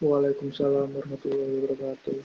Waalaikumsalam warahmatullahi wabarakatuh.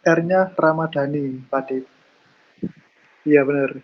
R-nya Ramadhani, Pak Dik. Iya benar.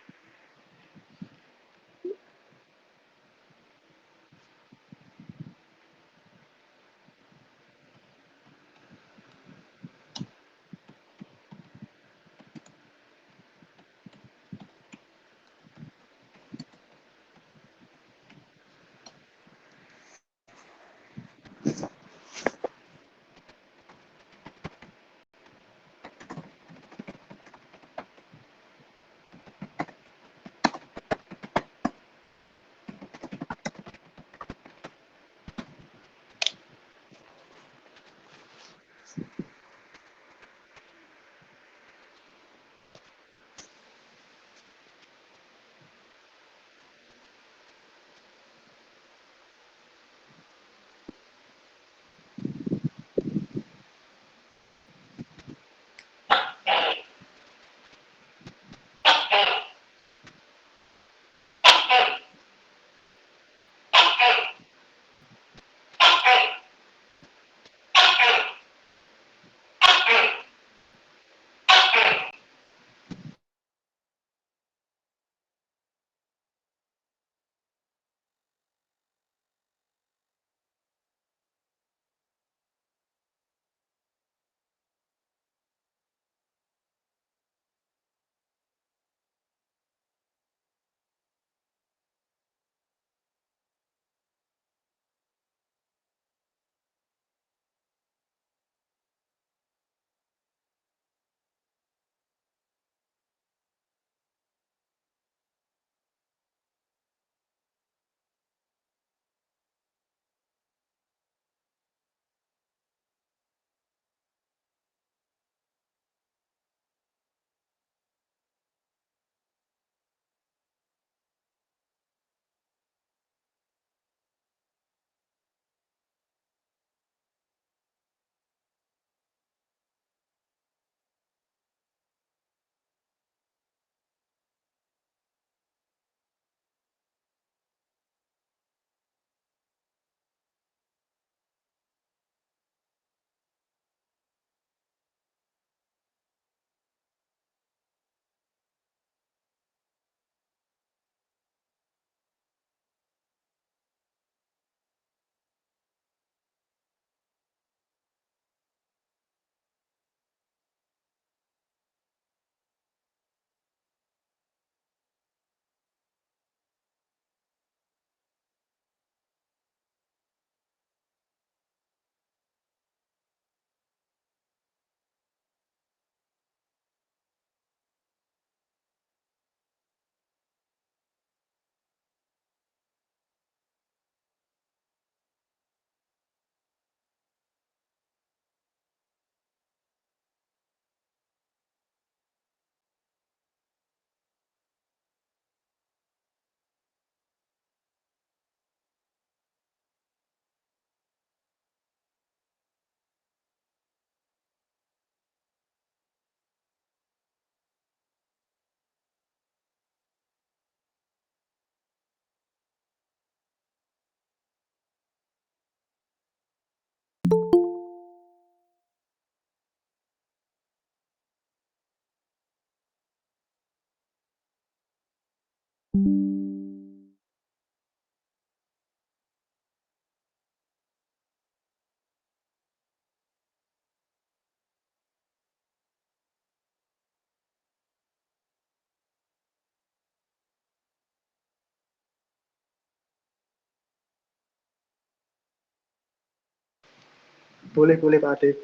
Boleh, boleh Pak Dik.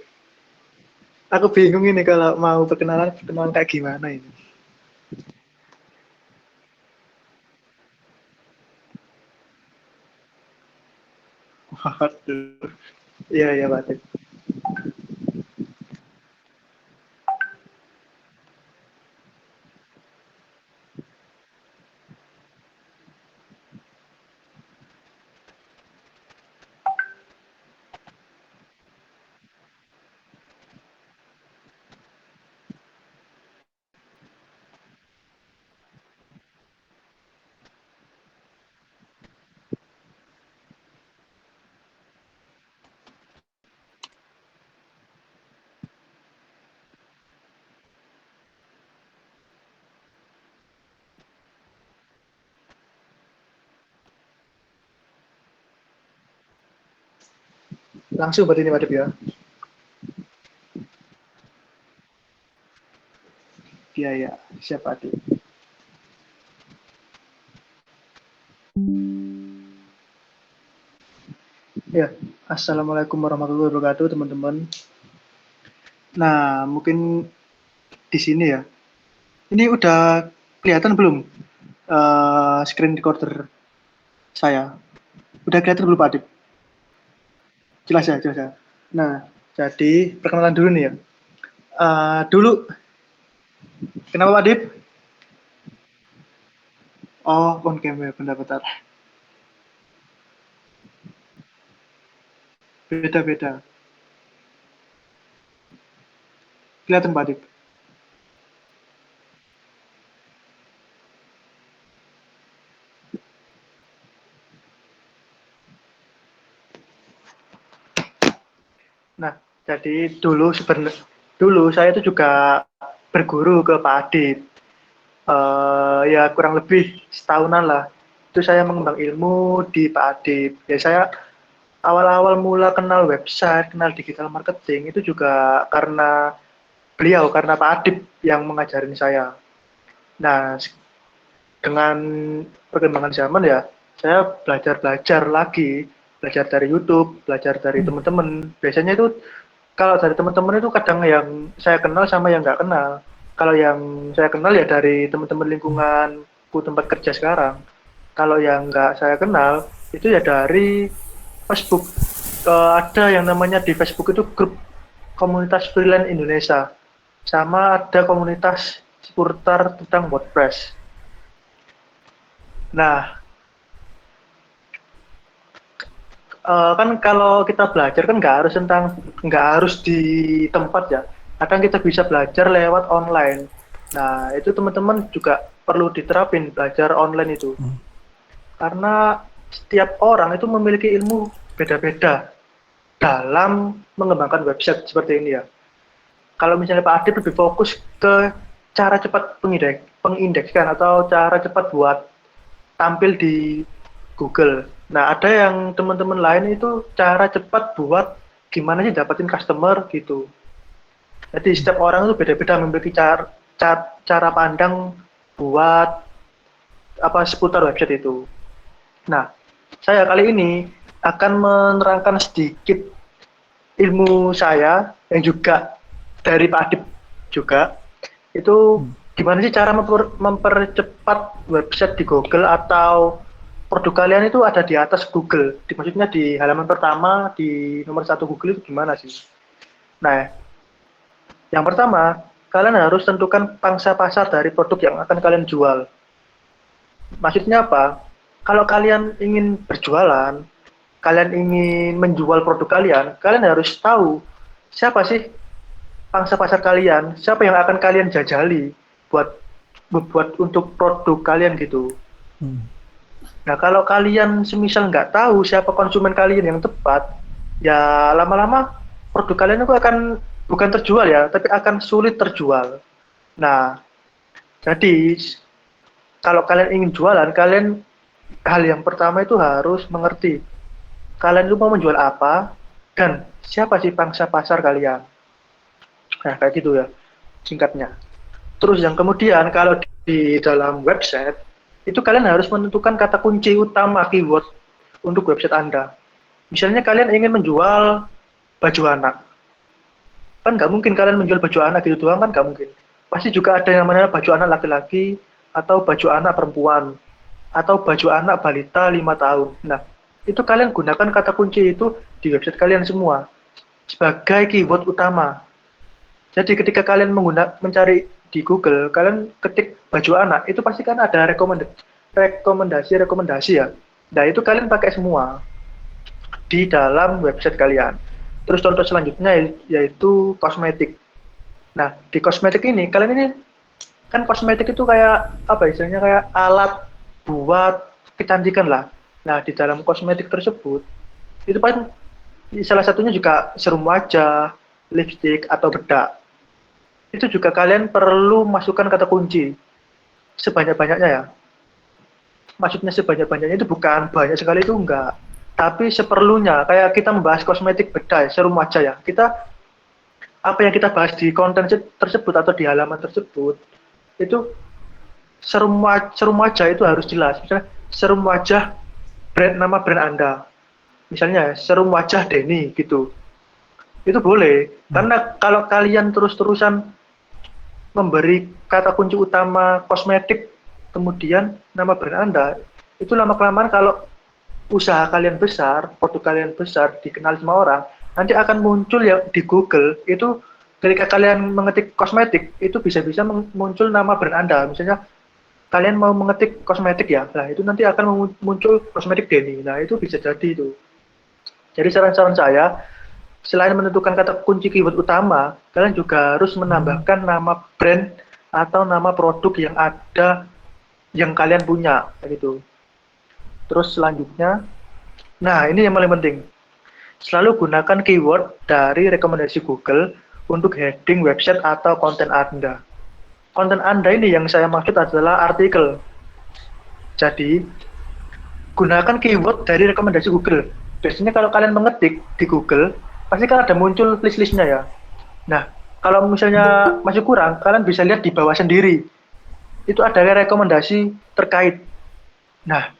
Aku bingung ini kalau mau perkenalan kayak gimana ini. Waduh. Iya, iya, Pak Tip. Langsung berarti ini Pak Tip ya. Iya, iya. Siap Pak Tip. Ya, Assalamualaikum warahmatullahi wabarakatuh teman-teman. Nah, mungkin di sini ya. Ini udah kelihatan belum screen recorder saya? Udah kelihatan belum Pak Tip? Jelas ya, jelas ya. Nah, jadi perkenalan dulu nih ya. Dulu, kenapa Pak Tip? Oh, on camera, bentar-bentar. Beda-beda. Kelihatan Pak Tip. Nah, jadi dulu saya itu juga berguru ke Pak Adit. Ya kurang lebih setahunan lah. Itu saya mengembang ilmu di Pak Adit. Ya saya awal-awal mula kenal website, kenal digital marketing itu juga karena beliau, karena Pak Adit yang mengajarin saya. Nah, dengan perkembangan zaman ya, saya belajar-belajar lagi, belajar dari YouTube, belajar dari teman-teman. Biasanya itu kalau dari teman-teman itu kadang yang saya kenal sama yang nggak kenal. Kalau yang saya kenal ya dari teman-teman lingkunganku tempat kerja sekarang. Kalau yang nggak saya kenal itu ya dari Facebook. Ada yang namanya di Facebook itu grup komunitas freelance Indonesia. Sama ada komunitas seputar tentang WordPress. Nah, kan kalau kita belajar kan nggak harus di tempat ya. Kadang kita bisa belajar lewat online. Nah, itu teman-teman juga perlu diterapin belajar online itu. Karena setiap orang itu memiliki ilmu beda-beda dalam mengembangkan website seperti ini ya. Kalau misalnya Pak Adit lebih fokus ke cara cepat pengindekskan atau cara cepat buat tampil di Google. Nah, ada yang teman-teman lain itu cara cepat buat gimana sih dapetin customer gitu. Jadi setiap orang itu beda-beda memiliki cara pandang buat apa seputar website itu. Nah, saya kali ini akan menerangkan sedikit ilmu saya yang juga dari Pak Adip juga. Itu gimana sih cara mempercepat website di Google atau produk kalian itu ada di atas Google. Maksudnya di halaman pertama di nomor satu Google itu gimana sih? Nah, yang pertama, kalian harus tentukan pangsa pasar dari produk yang akan kalian jual. Maksudnya apa? Kalau kalian ingin berjualan, kalian ingin menjual produk kalian, kalian harus tahu siapa sih pangsa pasar kalian, siapa yang akan kalian jajali buat untuk produk kalian gitu. Nah, kalau kalian semisal nggak tahu siapa konsumen kalian yang tepat, ya lama-lama produk kalian itu akan bukan terjual ya, tapi akan sulit terjual. Nah, jadi kalau kalian ingin jualan, kalian hal yang pertama itu harus mengerti kalian itu mau menjual apa dan siapa sih pangsa pasar kalian. Nah, kayak gitu ya, singkatnya. Terus yang kemudian kalau di dalam website, itu kalian harus menentukan kata kunci utama keyword untuk website Anda. Misalnya kalian ingin menjual baju anak. Kan nggak mungkin kalian menjual baju anak gitu doang, kan nggak mungkin. Pasti juga ada yang namanya baju anak laki-laki, atau baju anak perempuan, atau baju anak balita 5 tahun. Nah, itu kalian gunakan kata kunci itu di website kalian semua sebagai keyword utama. Jadi ketika kalian mencari di Google, kalian ketik baju anak, itu pasti kan ada rekomendasi ya. Nah, itu kalian pakai semua di dalam website kalian. Terus contoh selanjutnya yaitu kosmetik. Nah, di kosmetik ini, kalian ini kan kosmetik itu kayak apa istilahnya, kayak alat buat kecantikan lah. Nah, di dalam kosmetik tersebut, itu paling salah satunya juga serum wajah, lipstick, atau bedak. Itu juga kalian perlu masukkan kata kunci sebanyak-banyaknya ya. Maksudnya sebanyak-banyaknya itu bukan banyak sekali, itu enggak. Tapi seperlunya, kayak kita membahas kosmetik bedak, serum wajah ya. Apa yang kita bahas di konten tersebut atau di halaman tersebut, itu serum wajah itu harus jelas. Misalnya serum wajah nama brand Anda. Misalnya serum wajah Denny gitu. Itu boleh. Karena kalau kalian terus-terusan memberi kata kunci utama kosmetik, kemudian nama brand Anda, itu lama-kelamaan kalau usaha kalian besar, produk kalian besar, dikenal semua orang, nanti akan muncul ya di Google, itu ketika kalian mengetik kosmetik, itu bisa-bisa muncul nama brand Anda. Misalnya, kalian mau mengetik kosmetik ya, nah itu nanti akan muncul kosmetik Denny. Nah, itu bisa jadi itu. Jadi saran-saran saya, selain menentukan kata kunci keyword utama, kalian juga harus menambahkan nama brand atau nama produk yang ada, yang kalian punya, gitu. Terus selanjutnya, nah ini yang paling penting. Selalu gunakan keyword dari rekomendasi Google untuk heading website atau konten Anda. Konten Anda ini yang saya maksud adalah artikel. Jadi, gunakan keyword dari rekomendasi Google. Biasanya kalau kalian mengetik di Google, pasti kan ada muncul list-listnya ya. Nah, kalau misalnya masih kurang, kalian bisa lihat di bawah sendiri. Itu ada rekomendasi terkait. Nah,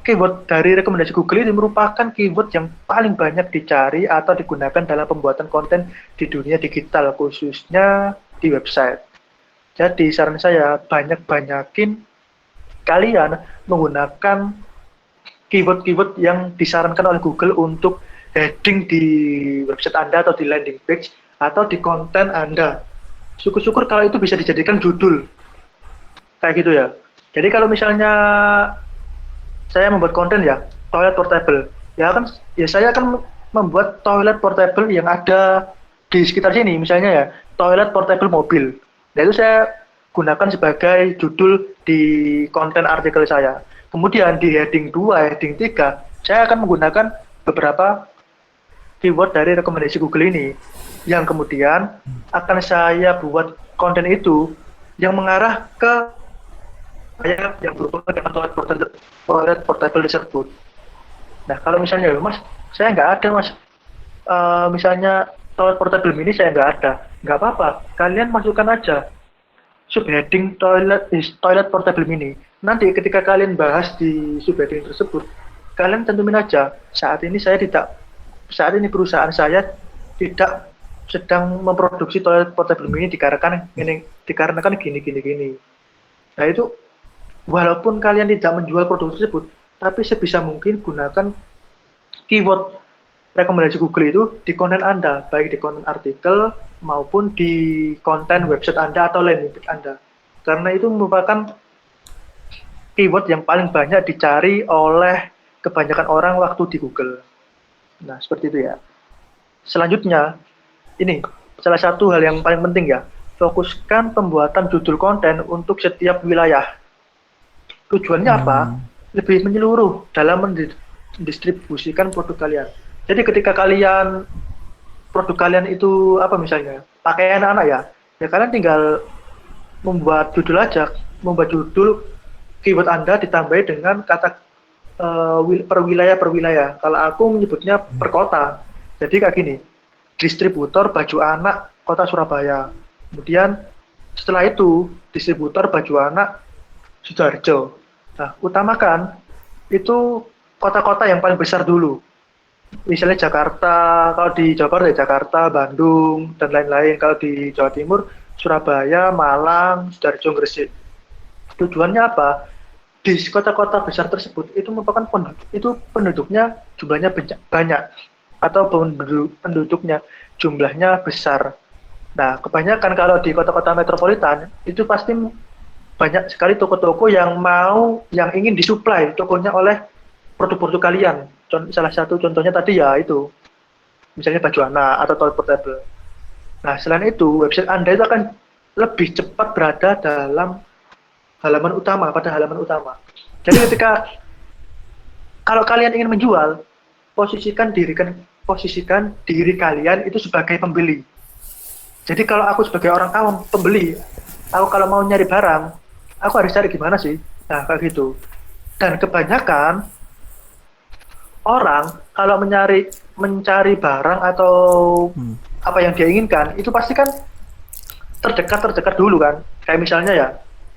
keyword dari rekomendasi Google ini merupakan keyword yang paling banyak dicari atau digunakan dalam pembuatan konten di dunia digital, khususnya di website. Jadi saran saya, banyak-banyakin kalian menggunakan keyword-keyword yang disarankan oleh Google untuk heading di website Anda atau di landing page atau di konten Anda. Syukur-syukur kalau itu bisa dijadikan judul. Kayak gitu ya. Jadi kalau misalnya saya membuat konten ya, toilet portable. Ya saya akan membuat toilet portable yang ada di sekitar sini, misalnya ya, toilet portable mobil. Nah, itu saya gunakan sebagai judul di konten artikel saya. Kemudian di heading 2, heading 3, saya akan menggunakan beberapa keyword dari rekomendasi Google ini, yang kemudian akan saya buat konten itu yang mengarah ke yang berhubungan dengan toilet portable tersebut. Nah, kalau misalnya, Mas, saya nggak ada, Mas. Misalnya toilet portable mini saya nggak ada. Nggak apa-apa, kalian masukkan aja subheading toilet portable mini. Nanti ketika kalian bahas di subheading tersebut, kalian tentuin aja, saat ini perusahaan saya tidak sedang memproduksi toilet portable mini dikarenakan gini. Nah, itu walaupun kalian tidak menjual produk tersebut, tapi sebisa mungkin gunakan keyword rekomendasi Google itu di konten Anda, baik di konten artikel maupun di konten website Anda atau landing page Anda. Karena itu merupakan keyword yang paling banyak dicari oleh kebanyakan orang waktu di Google. Nah, seperti itu ya. Selanjutnya, ini salah satu hal yang paling penting ya, fokuskan pembuatan judul konten untuk setiap wilayah. Tujuannya apa? Lebih menyeluruh dalam mendistribusikan produk kalian. Jadi ketika produk kalian itu apa misalnya, pakaian anak ya kalian tinggal membuat judul aja, membuat judul keyword Anda ditambahi dengan kata per wilayah. Kalau aku menyebutnya per kota. Jadi kayak gini, distributor baju anak kota Surabaya. Kemudian setelah itu distributor baju anak Sidoarjo. Nah, utamakan itu kota-kota yang paling besar dulu. Misalnya Jakarta, kalau di Jawa Barat ya Jakarta, Bandung, dan lain-lain. Kalau di Jawa Timur, Surabaya, Malang, Sidoarjo, Gresik. Tujuannya apa? Di kota-kota besar tersebut itu merupakan penduduknya jumlahnya banyak atau penduduknya jumlahnya besar. Nah, kebanyakan kalau di kota-kota metropolitan itu pasti banyak sekali toko-toko yang ingin disuplai tokonya oleh produk-produk kalian. Salah satu contohnya tadi ya itu, misalnya baju anak atau toilet portable. Nah, selain itu, website Anda itu akan lebih cepat berada dalam pada halaman utama. Jadi kalau kalian ingin menjual, posisikan diri kalian itu sebagai pembeli. Jadi kalau aku sebagai orang awam pembeli, aku kalau mau nyari barang, aku harus cari gimana sih? Nah, kayak gitu. Dan kebanyakan orang kalau mencari barang atau apa yang dia inginkan, itu pasti kan terdekat dulu kan. Kayak misalnya ya,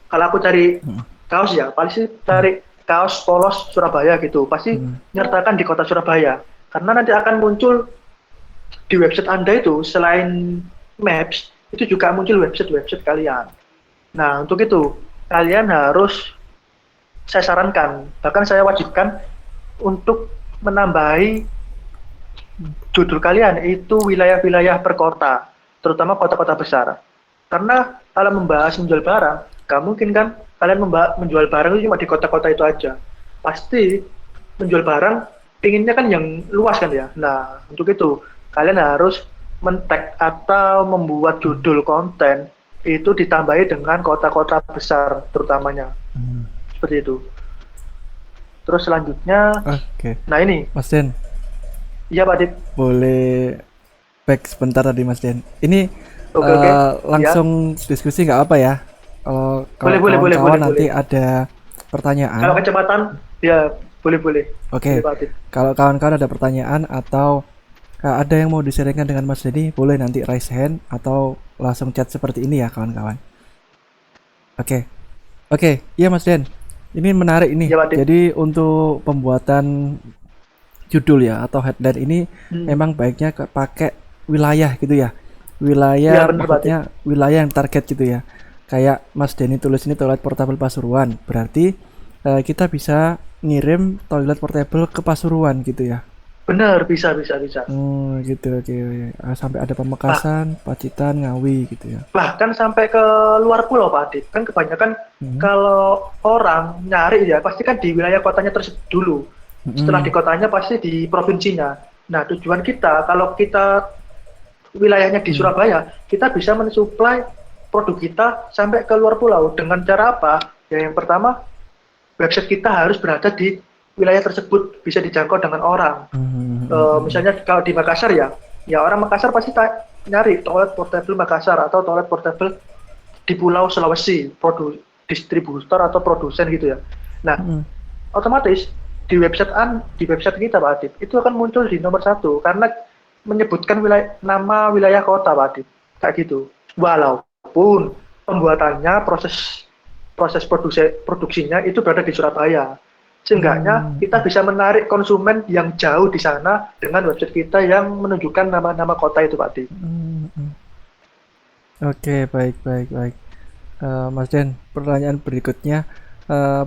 kalau aku cari kaos ya, pasti cari kaos polos Surabaya gitu. Pasti nyertakan di kota Surabaya. Karena nanti akan muncul di website Anda itu selain Maps, itu juga muncul website-website kalian. Nah, untuk itu kalian harus, saya sarankan, bahkan saya wajibkan untuk menambahi judul kalian itu wilayah-wilayah per kota, terutama kota-kota besar. Karena kalau membahas menjual barang, gak mungkin kan kalian menjual barang itu cuma di kota-kota itu aja. Pasti menjual barang inginnya kan yang luas kan ya. Nah, untuk itu kalian harus men-tag atau membuat judul konten itu ditambahi dengan kota-kota besar terutamanya. Seperti itu. Terus selanjutnya, nah ini Mas Den, iya Pak Dit, boleh back sebentar tadi Mas Den. Ini oke, langsung ya. diskusi nggak apa ya? Kalau Boleh, kawan-kawan nanti boleh. ada Kalau pertanyaan. kecepatan, ya boleh. Boleh Oke, Pak Dit. kalau kawan-kawan ada pertanyaan atau ada yang mau disaringkan dengan Mas Denny, boleh nanti raise hand atau langsung chat seperti ini ya kawan-kawan. Oke, iya Mas Den. Ini menarik ini. Iya Pak Dit. Jadi untuk pembuatan judul ya atau headline ini memang baiknya pakai wilayah gitu ya. Iya Wilayah bener Pak Dit. maksudnya wilayah yang target gitu ya. Kayak Mas Denny tulis ini toilet portable Pasuruan. Berarti kita bisa ngirim toilet portable ke Pasuruan gitu ya. Bener, bisa. Oh gitu, oke. Sampai ada Pamekasan, Pacitan, Ngawi gitu ya. Bahkan sampai ke luar pulau Pak Dit. Kan kebanyakan kalau orang nyari ya, pasti kan di wilayah kotanya tersebut dulu. Setelah di kotanya pasti di provinsinya. Nah, tujuan kita, kalau kita wilayahnya di Surabaya, kita bisa mensuplai produk kita sampai ke luar pulau. Dengan cara apa? Ya, yang pertama, website kita harus berada di wilayah tersebut, bisa dijangkau dengan orang. Misalnya kalau di Makassar ya orang Makassar pasti nyari toilet portable Makassar atau toilet portable di Pulau Sulawesi, distributor atau produsen gitu ya. Nah, otomatis di website kita Pak Adit, itu akan muncul di nomor 1 karena menyebutkan nama wilayah kota Pak Adit, kayak gitu. Walaupun pembuatannya proses produksinya itu berada di Surabaya. Seenggaknya kita bisa menarik konsumen yang jauh di sana dengan website kita yang menunjukkan nama-nama kota itu Pak Di. Oke, baik. Mas Den, pertanyaan berikutnya,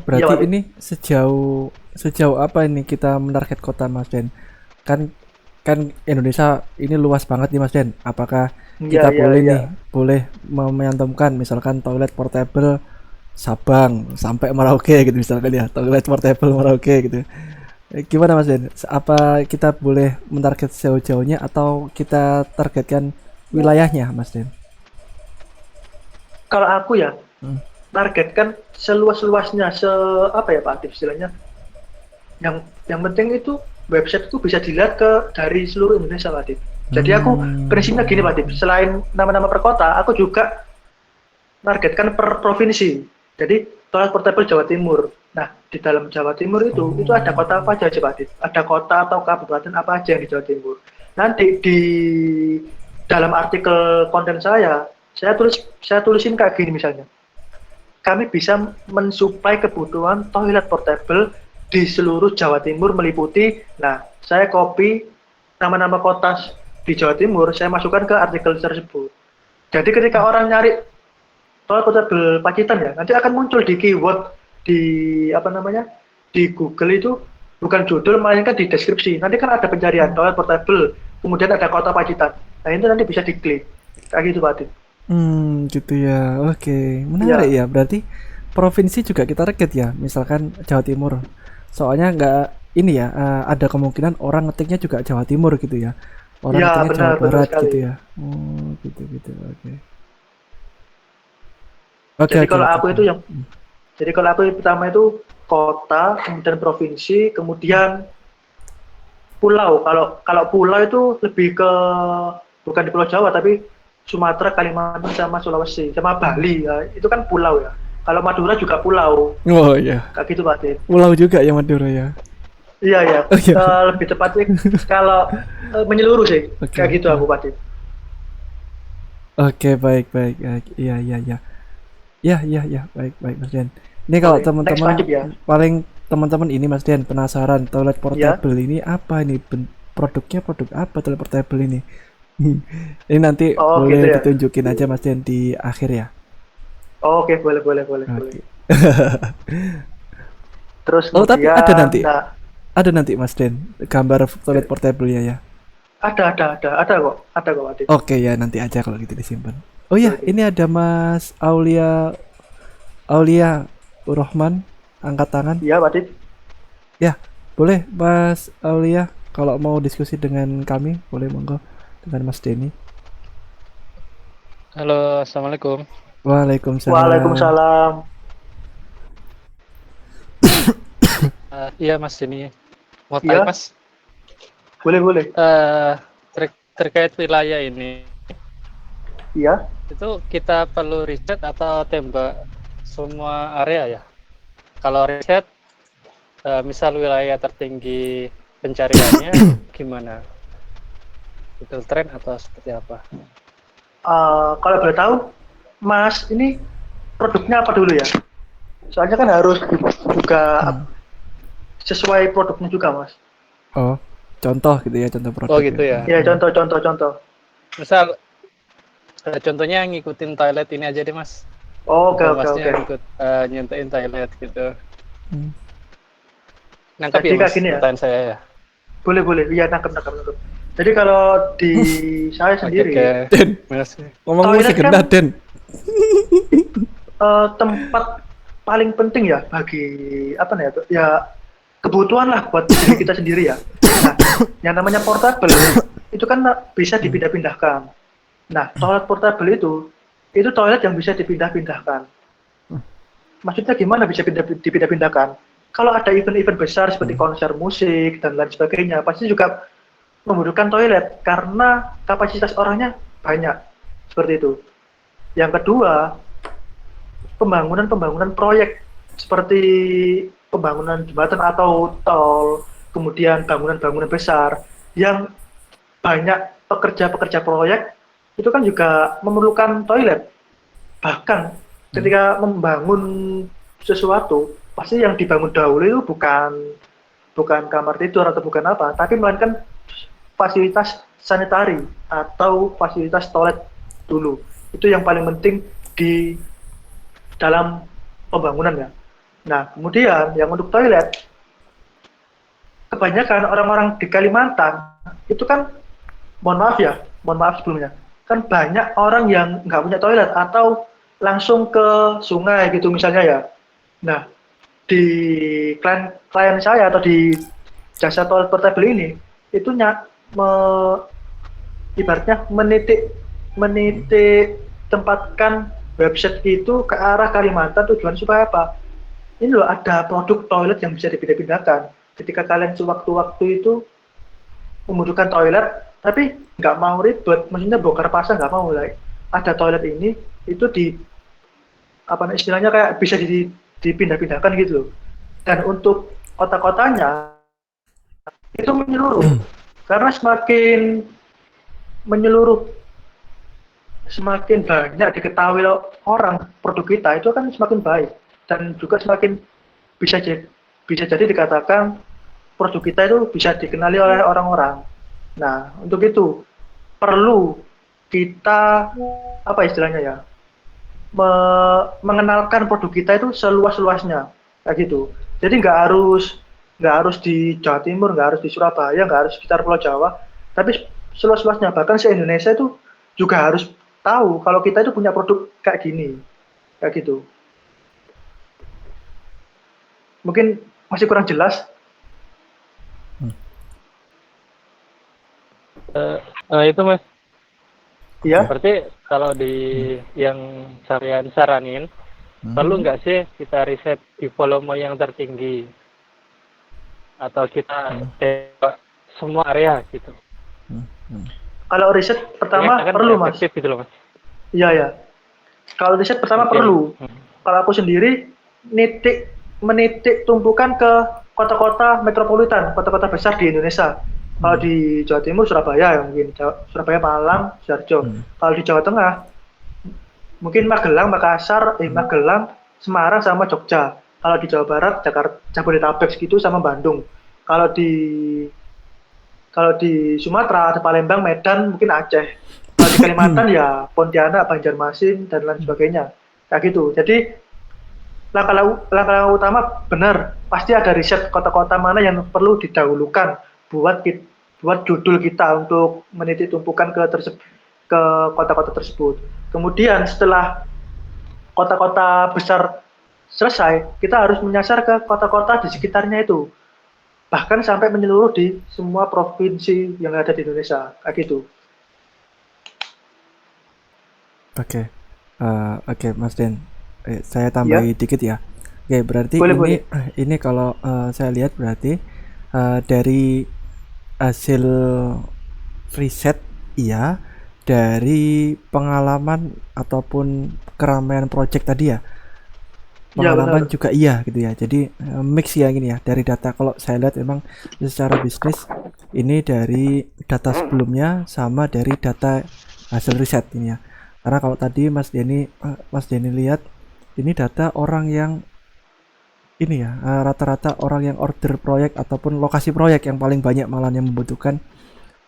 berarti Iya, Pak. ini sejauh apa ini kita menarget kota Mas Den? Kan Indonesia ini luas banget nih Mas Den. Apakah kita Iya. boleh menyantumkan misalkan toilet portable Sabang sampai Merauke gitu misalkan ya, toilet portable Merauke gitu. Gimana Mas Den? Apa kita boleh mentarget sejauh-jauhnya atau kita targetkan wilayahnya Mas Den? Kalau aku ya, targetkan seluas-luasnya, apa ya Pak Atif istilahnya. Yang penting itu website itu bisa dilihat dari seluruh Indonesia Pak Atif. Jadi aku prinsipnya gini Pak Atif, selain nama-nama per kota, aku juga targetkan per provinsi. Jadi toilet portable Jawa Timur. Nah, di dalam Jawa Timur itu ada kota apa aja Pak Adit? Ada kota atau kabupaten apa aja yang di Jawa Timur. Nanti di dalam artikel konten saya tulisin kayak gini misalnya. Kami bisa mensuplai kebutuhan toilet portable di seluruh Jawa Timur meliputi. Nah, saya copy nama-nama kota di Jawa Timur, saya masukkan ke artikel tersebut. Jadi ketika orang nyari toilet portable Pacitan ya, nanti akan muncul di keyword di apa namanya di Google itu bukan judul, melainkan di deskripsi. Nanti kan ada pencarian toilet portable, kemudian ada kota Pacitan. Nah itu nanti bisa diklik, kayak gitu Pak Adit. Gitu ya. Oke, menarik Ya, ya. Berarti provinsi juga kita target ya. Misalkan Jawa Timur. Soalnya nggak ini ya, ada kemungkinan orang ngetiknya juga Jawa Timur gitu ya. Orang ya ngetiknya Jawa benar benar Barat gitu sekali. ya. Oh, gitu-gitu. Oke. Oke, Jadi oke, kalau oke. aku itu yang Jadi kalau aku pertama itu kota, kemudian provinsi, kemudian pulau. Kalau kalau pulau itu lebih ke bukan di Pulau Jawa tapi Sumatera, Kalimantan sama Sulawesi, sama Bali ya. Itu kan pulau ya. Kalau Madura juga pulau. Oh iya. Kayak gitu Pak Tit. Pulau juga ya Madura ya. Iya ya. Oh iya. Lebih tepatnya kalau menyeluruh sih. Kayak Oke. gitu aku Pak Tit. Oke, baik, baik, baik. Iya, iya, iya. Ya, ya, ya, baik, baik, Mas Dian. Ini kalau Oke, next teman-teman lanjut ya. paling teman-teman ini Mas Dian penasaran toilet Ya. portable ini apa ini produknya produk apa toilet portable ini? Ini nanti Oh gitu boleh ya. ditunjukin aja Mas Dian di akhir ya. Oh, oke, boleh boleh boleh boleh. Oke. Terus Oh, tapi kemudian nah ada nanti Mas Dian gambar toilet portable-nya ya. ada kok, ada kok Pak Tit. Oke ya, nanti aja kalau gitu disimpan. Oh ya, Oke. ini ada Mas Aulia Rohman angkat tangan. Iya, Pak Dit. Ya, boleh Mas Aulia kalau mau diskusi dengan kami, boleh monggo dengan Mas Denny. Halo, Assalamualaikum. Waalaikumsalam. Waalaikumsalam. Iya Mas, ini mau tanya Iya, Mas, boleh boleh. terkait wilayah ini, Iya. itu kita perlu riset atau tembak semua area ya? Kalau riset, misal wilayah tertinggi pencariannya gimana? Google Trend atau seperti apa? Kalau boleh tahu, Mas, ini produknya apa dulu ya? Soalnya kan harus juga sesuai produknya juga, Mas. Oh, contoh gitu ya, contoh produk Oh ya. gitu ya. Ya, contoh. Misal, contohnya ngikutin toilet ini aja deh Mas. Oh, oke, oke, Masnya oke. ikut nyontain toilet gitu. Hmm. Nangkep Jadi ya kayak Mas, gini ya. pertanyaan saya ya. Boleh, boleh. Iya, nangkep. Jadi kalau di saya Oke, sendiri, Den, Mas. ngomong toilet musik kan gendah Den. tempat paling penting ya bagi apa nih ya kebutuhan lah buat diri kita sendiri ya. Nah, yang namanya portable itu kan bisa dipindah-pindahkan. Nah, toilet portable itu toilet yang bisa dipindah-pindahkan. Maksudnya gimana bisa dipindah-pindahkan? Kalau ada event-event besar seperti konser musik dan lain sebagainya, pasti juga membutuhkan toilet karena kapasitas orangnya banyak. Seperti itu. Yang kedua, pembangunan proyek seperti pembangunan jembatan atau tol, kemudian bangunan-bangunan besar yang banyak pekerja-pekerja proyek itu kan juga memerlukan toilet. Bahkan ketika membangun sesuatu, pasti yang dibangun dahulu itu bukan kamar tidur atau bukan apa, tapi melainkan fasilitas sanitari atau fasilitas toilet dulu. Itu yang paling penting di dalam pembangunan ya. Nah, kemudian yang untuk toilet, kebanyakan orang-orang di Kalimantan itu kan, mohon maaf sebelumnya, kan banyak orang yang nggak punya toilet atau langsung ke sungai gitu misalnya ya. Nah, di klien saya atau di jasa toilet portable ini, itu ibaratnya menitik tempatkan website itu ke arah Kalimantan tujuan supaya apa? Ini loh ada produk toilet yang bisa dipindah-pindahkan. Ketika kalian sewaktu-waktu itu membutuhkan toilet, tapi nggak mau ribet, maksudnya bongkar pasang nggak mau lah. Ada toilet ini itu di apa istilahnya kayak bisa dipindah-pindahkan gitu loh. Dan untuk kota-kotanya itu menyeluruh, karena semakin menyeluruh, semakin banyak diketahui orang produk kita itu kan semakin baik dan juga semakin bisa jadi dikatakan produk kita itu bisa dikenali oleh orang-orang. Nah, untuk itu perlu kita apa istilahnya ya, mengenalkan produk kita itu seluas-luasnya kayak gitu. Jadi nggak harus di Jawa Timur, nggak harus di Surabaya, nggak harus sekitar Pulau Jawa, tapi seluas-luasnya bahkan se Indonesia itu juga harus tahu kalau kita itu punya produk kayak gini, kayak gitu. Mungkin masih kurang jelas, Itu Mas, ya? berarti kalau di yang saya saranin, perlu nggak sih kita riset di volume yang tertinggi atau kita tembak semua area gitu? Kalau riset Artinya pertama kan perlu, Mas. efektif gitu loh Mas. Iya ya. Kalau riset pertama Oke. perlu. Kalau aku sendiri menitik tumpukan ke kota-kota metropolitan, kota-kota besar di Indonesia. Kalau di Jawa Timur Surabaya ya mungkin, Surabaya, Malang, Sidoarjo. Kalau di Jawa Tengah mungkin Magelang, Magelang, Semarang sama Jogja. Kalau di Jawa Barat, Jakarta, Jabodetabek gitu sama Bandung. Kalau di kalau di Sumatera ada Palembang, Medan, mungkin Aceh. Kalau di Kalimantan ya Pontianak, Banjarmasin dan lain sebagainya. Kayak gitu. Jadi langkah utama benar pasti ada riset kota-kota mana yang perlu didahulukan buat judul kita untuk menitik tumpukan ke kota-kota tersebut. Kemudian setelah kota-kota besar selesai, kita harus menyasar ke kota-kota di sekitarnya itu. Bahkan sampai menyeluruh di semua provinsi yang ada di Indonesia, kayak gitu. Oke. Oke, Mas Den. Saya Ya, tambahi dikit ya. Oke, berarti boleh ini boleh. ini kalau saya lihat berarti dari hasil riset iya, dari pengalaman ataupun keramaian project tadi ya. Ya Pengalaman benar, juga iya gitu ya. Jadi mix ya gini ya dari data. Kalau saya lihat memang secara bisnis ini dari data sebelumnya sama dari data hasil riset ini ya. Karena kalau tadi Mas Denny lihat ini data orang yang ini ya rata-rata orang yang order proyek ataupun lokasi proyek yang paling banyak malah yang membutuhkan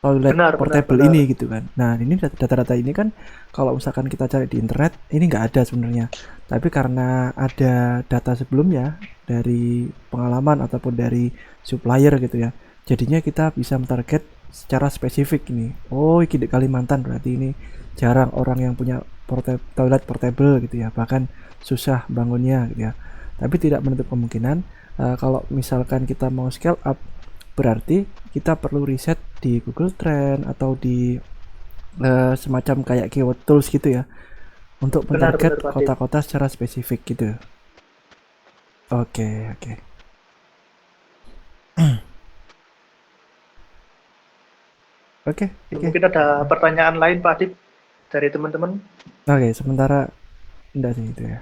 toilet benar, benar, portable benar. ini gitu kan. Nah ini data-data ini kan kalau misalkan kita cari di internet ini nggak ada sebenarnya. Tapi karena ada data sebelumnya dari pengalaman ataupun dari supplier gitu ya. Jadinya kita bisa mentarget secara spesifik ini. Oh ini di Kalimantan berarti ini jarang orang yang punya toilet portable gitu ya. Bahkan susah bangunnya gitu ya. Tapi tidak menutup kemungkinan kalau misalkan kita mau scale up berarti kita perlu riset di Google Trend atau di semacam kayak keyword tools gitu ya untuk Benar, benar, mentarget Pak Dim. kota-kota secara spesifik gitu. Oke, oke. Oke, oke. Mungkin ada pertanyaan lain, Pak Dim, dari teman-teman. Oke, sementara enggak sih itu ya.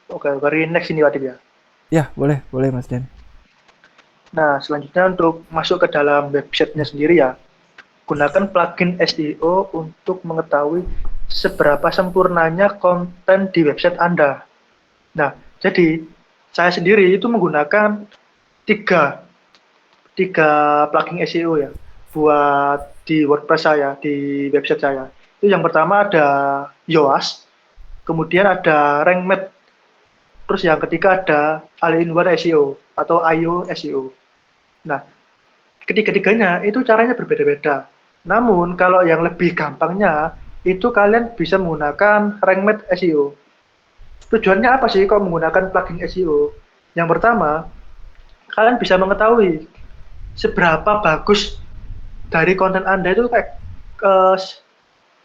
Oke, dari next ini, Pak Dim ya. Ya, boleh, boleh Mas Dan. Nah, selanjutnya untuk masuk ke dalam websitenya sendiri ya, gunakan plugin SEO untuk mengetahui seberapa sempurnanya konten di website Anda. Nah, jadi saya sendiri itu menggunakan tiga, tiga plugin SEO ya, buat di WordPress saya, di website saya. Itu yang pertama ada Yoast, kemudian ada RankMath, terus yang ketiga ada All-in-One SEO atau IO SEO. Nah, ketiga-tiganya itu caranya berbeda-beda. Namun kalau yang lebih gampangnya itu kalian bisa menggunakan RankMath SEO. Tujuannya apa sih kalau menggunakan plugin SEO? Yang pertama, kalian bisa mengetahui seberapa bagus dari konten Anda itu kayak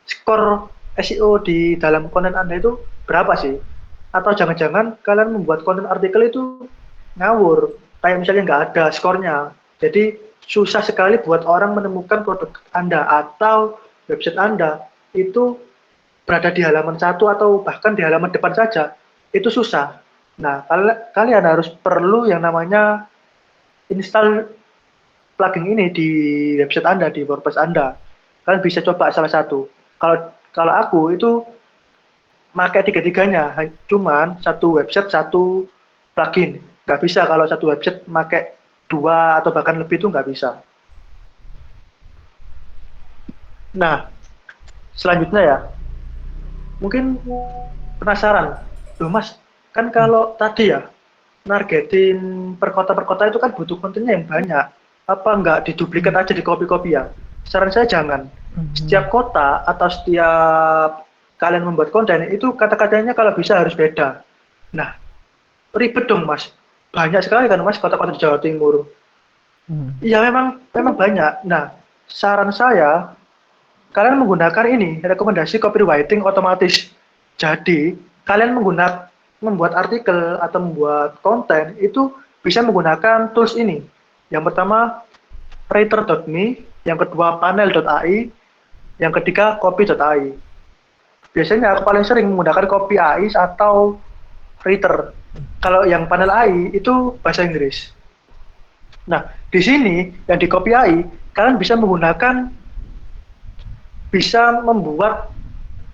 skor SEO di dalam konten Anda itu berapa sih? Atau jangan-jangan kalian membuat konten artikel itu ngawur, kayak misalnya nggak ada skornya. Jadi susah sekali buat orang menemukan produk Anda atau website Anda itu berada di halaman satu atau bahkan di halaman depan saja, itu susah. Nah, kalian harus perlu yang namanya install plugin ini di website Anda, di WordPress Anda. Kalian bisa coba salah satu. Kalau kalau aku itu pakai tiga-tiganya, cuman satu website satu plugin. Nggak bisa kalau satu website pakai dua atau bahkan lebih itu nggak bisa. Nah, selanjutnya ya, mungkin penasaran, loh Mas, kan kalau tadi ya, nargetin per kota itu kan butuh kontennya yang banyak. Apa nggak diduplikat aja di copy-copy ya? Saran saya jangan. Mhm. Setiap kota atau setiap kalian membuat konten itu kata-katanya kalau bisa harus beda. Nah, ribet dong Mas. Banyak sekali kan Mas kota-kota di Jawa Timur. Mhm. Iya memang banyak. Nah, saran saya kalian menggunakan ini rekomendasi copywriting otomatis. Jadi kalian membuat artikel atau membuat konten itu bisa menggunakan tools ini. Yang pertama writer.me, yang kedua panel.ai, yang ketiga copy.ai. Biasanya aku paling sering menggunakan copy AI atau writer. Kalau yang panel AI itu bahasa Inggris. Nah, di sini yang di copy AI kalian bisa membuat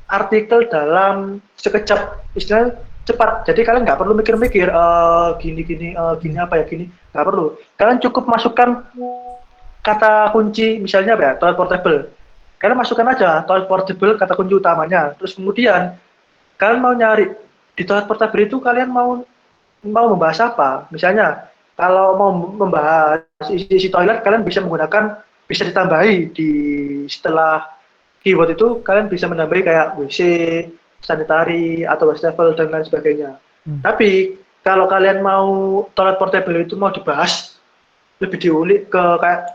artikel dalam sekejap, istilahnya cepat. Jadi kalian nggak perlu mikir-mikir gini apa ya gini, nggak perlu. Kalian cukup masukkan kata kunci misalnya apa ya, toilet portable. Kalian masukkan aja toilet portable kata kunci utamanya. Terus kemudian kalian mau nyari di toilet portable itu kalian mau mau membahas apa? Misalnya kalau mau membahas isi toilet kalian bisa ditambahi di setelah keyword itu kalian bisa menambahi kayak WC, sanitari atau wastafel dan lain sebagainya. Mhm. Tapi kalau kalian mau toilet portable itu mau dibahas lebih diulik ke kayak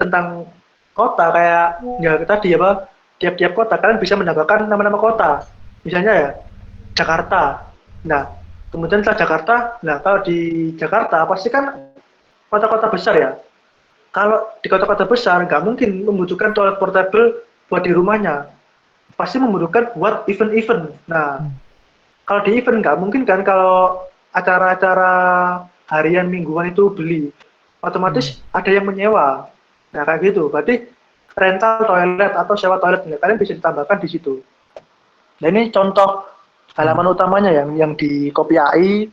tentang kota kayak ya tadi apa tiap-tiap kota kalian bisa menambahkan nama-nama kota. Misalnya ya Jakarta. Nah, kemudian setelah Jakarta, nah kalau di Jakarta pasti kan kota-kota besar ya. Kalau di kota-kota besar nggak mungkin membutuhkan toilet portable buat di rumahnya. Pasti membutuhkan buat event-event. Nah, Mhm. kalau di event nggak mungkin kan kalau acara-acara harian mingguan itu beli. Mhm. Otomatis ada yang menyewa. Nah, kayak gitu. Berarti rental toilet atau sewa toilet kalian bisa ditambahkan di situ. Nah, ini contoh Mhm. halaman utamanya yang di copy AI,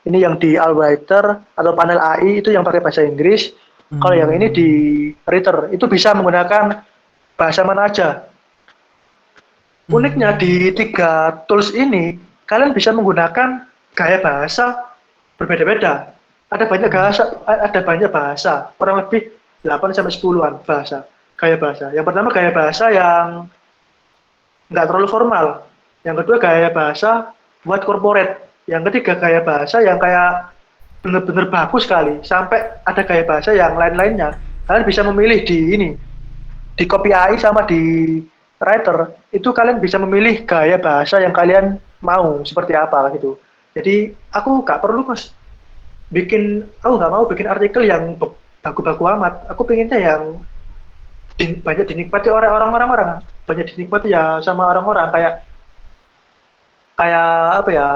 ini yang di Allwriter atau panel AI itu yang pakai bahasa Inggris. Kalau yang ini di Mhm. Writer itu bisa menggunakan bahasa mana aja. Uniknya Mhm. di tiga tools ini kalian bisa menggunakan gaya bahasa berbeda-beda. Ada banyak bahasa, kurang lebih 8 sampai 10-an bahasa, gaya bahasa. Yang pertama gaya bahasa yang nggak terlalu formal. Yang kedua gaya bahasa buat corporate. Yang ketiga gaya bahasa yang kayak bener-bener bagus sekali. Sampai ada gaya bahasa yang lain-lainnya. Kalian bisa memilih di copy AI sama di writer itu kalian bisa memilih gaya bahasa yang kalian mau seperti apa gitu. Jadi aku nggak perlu mas aku nggak mau bikin artikel yang baku-baku amat. Aku pengennya yang banyak dinikmati oleh orang-orang, banyak dinikmati ya sama orang-orang kayak kayak apa ya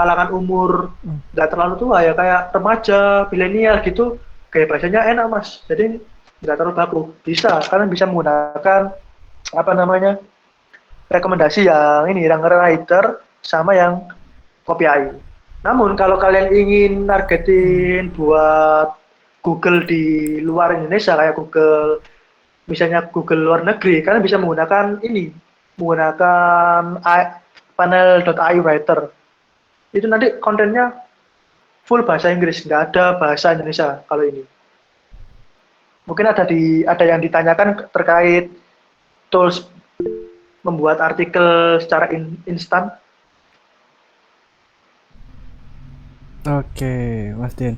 kalangan umur Mhm. nggak terlalu tua ya kayak remaja milenial gitu kayak bahasanya enak mas jadi nggak terlalu baku bisa kalian bisa menggunakan apa namanya rekomendasi yang writer sama yang copy AI. Namun kalau kalian ingin nargetin buat Google di luar Indonesia kayak Google misalnya Google luar negeri kalian bisa menggunakan panel.ai writer itu nanti kontennya full bahasa Inggris nggak ada bahasa Indonesia kalau ini mungkin ada yang ditanyakan terkait tools membuat artikel secara instan. Oke, Mas Den.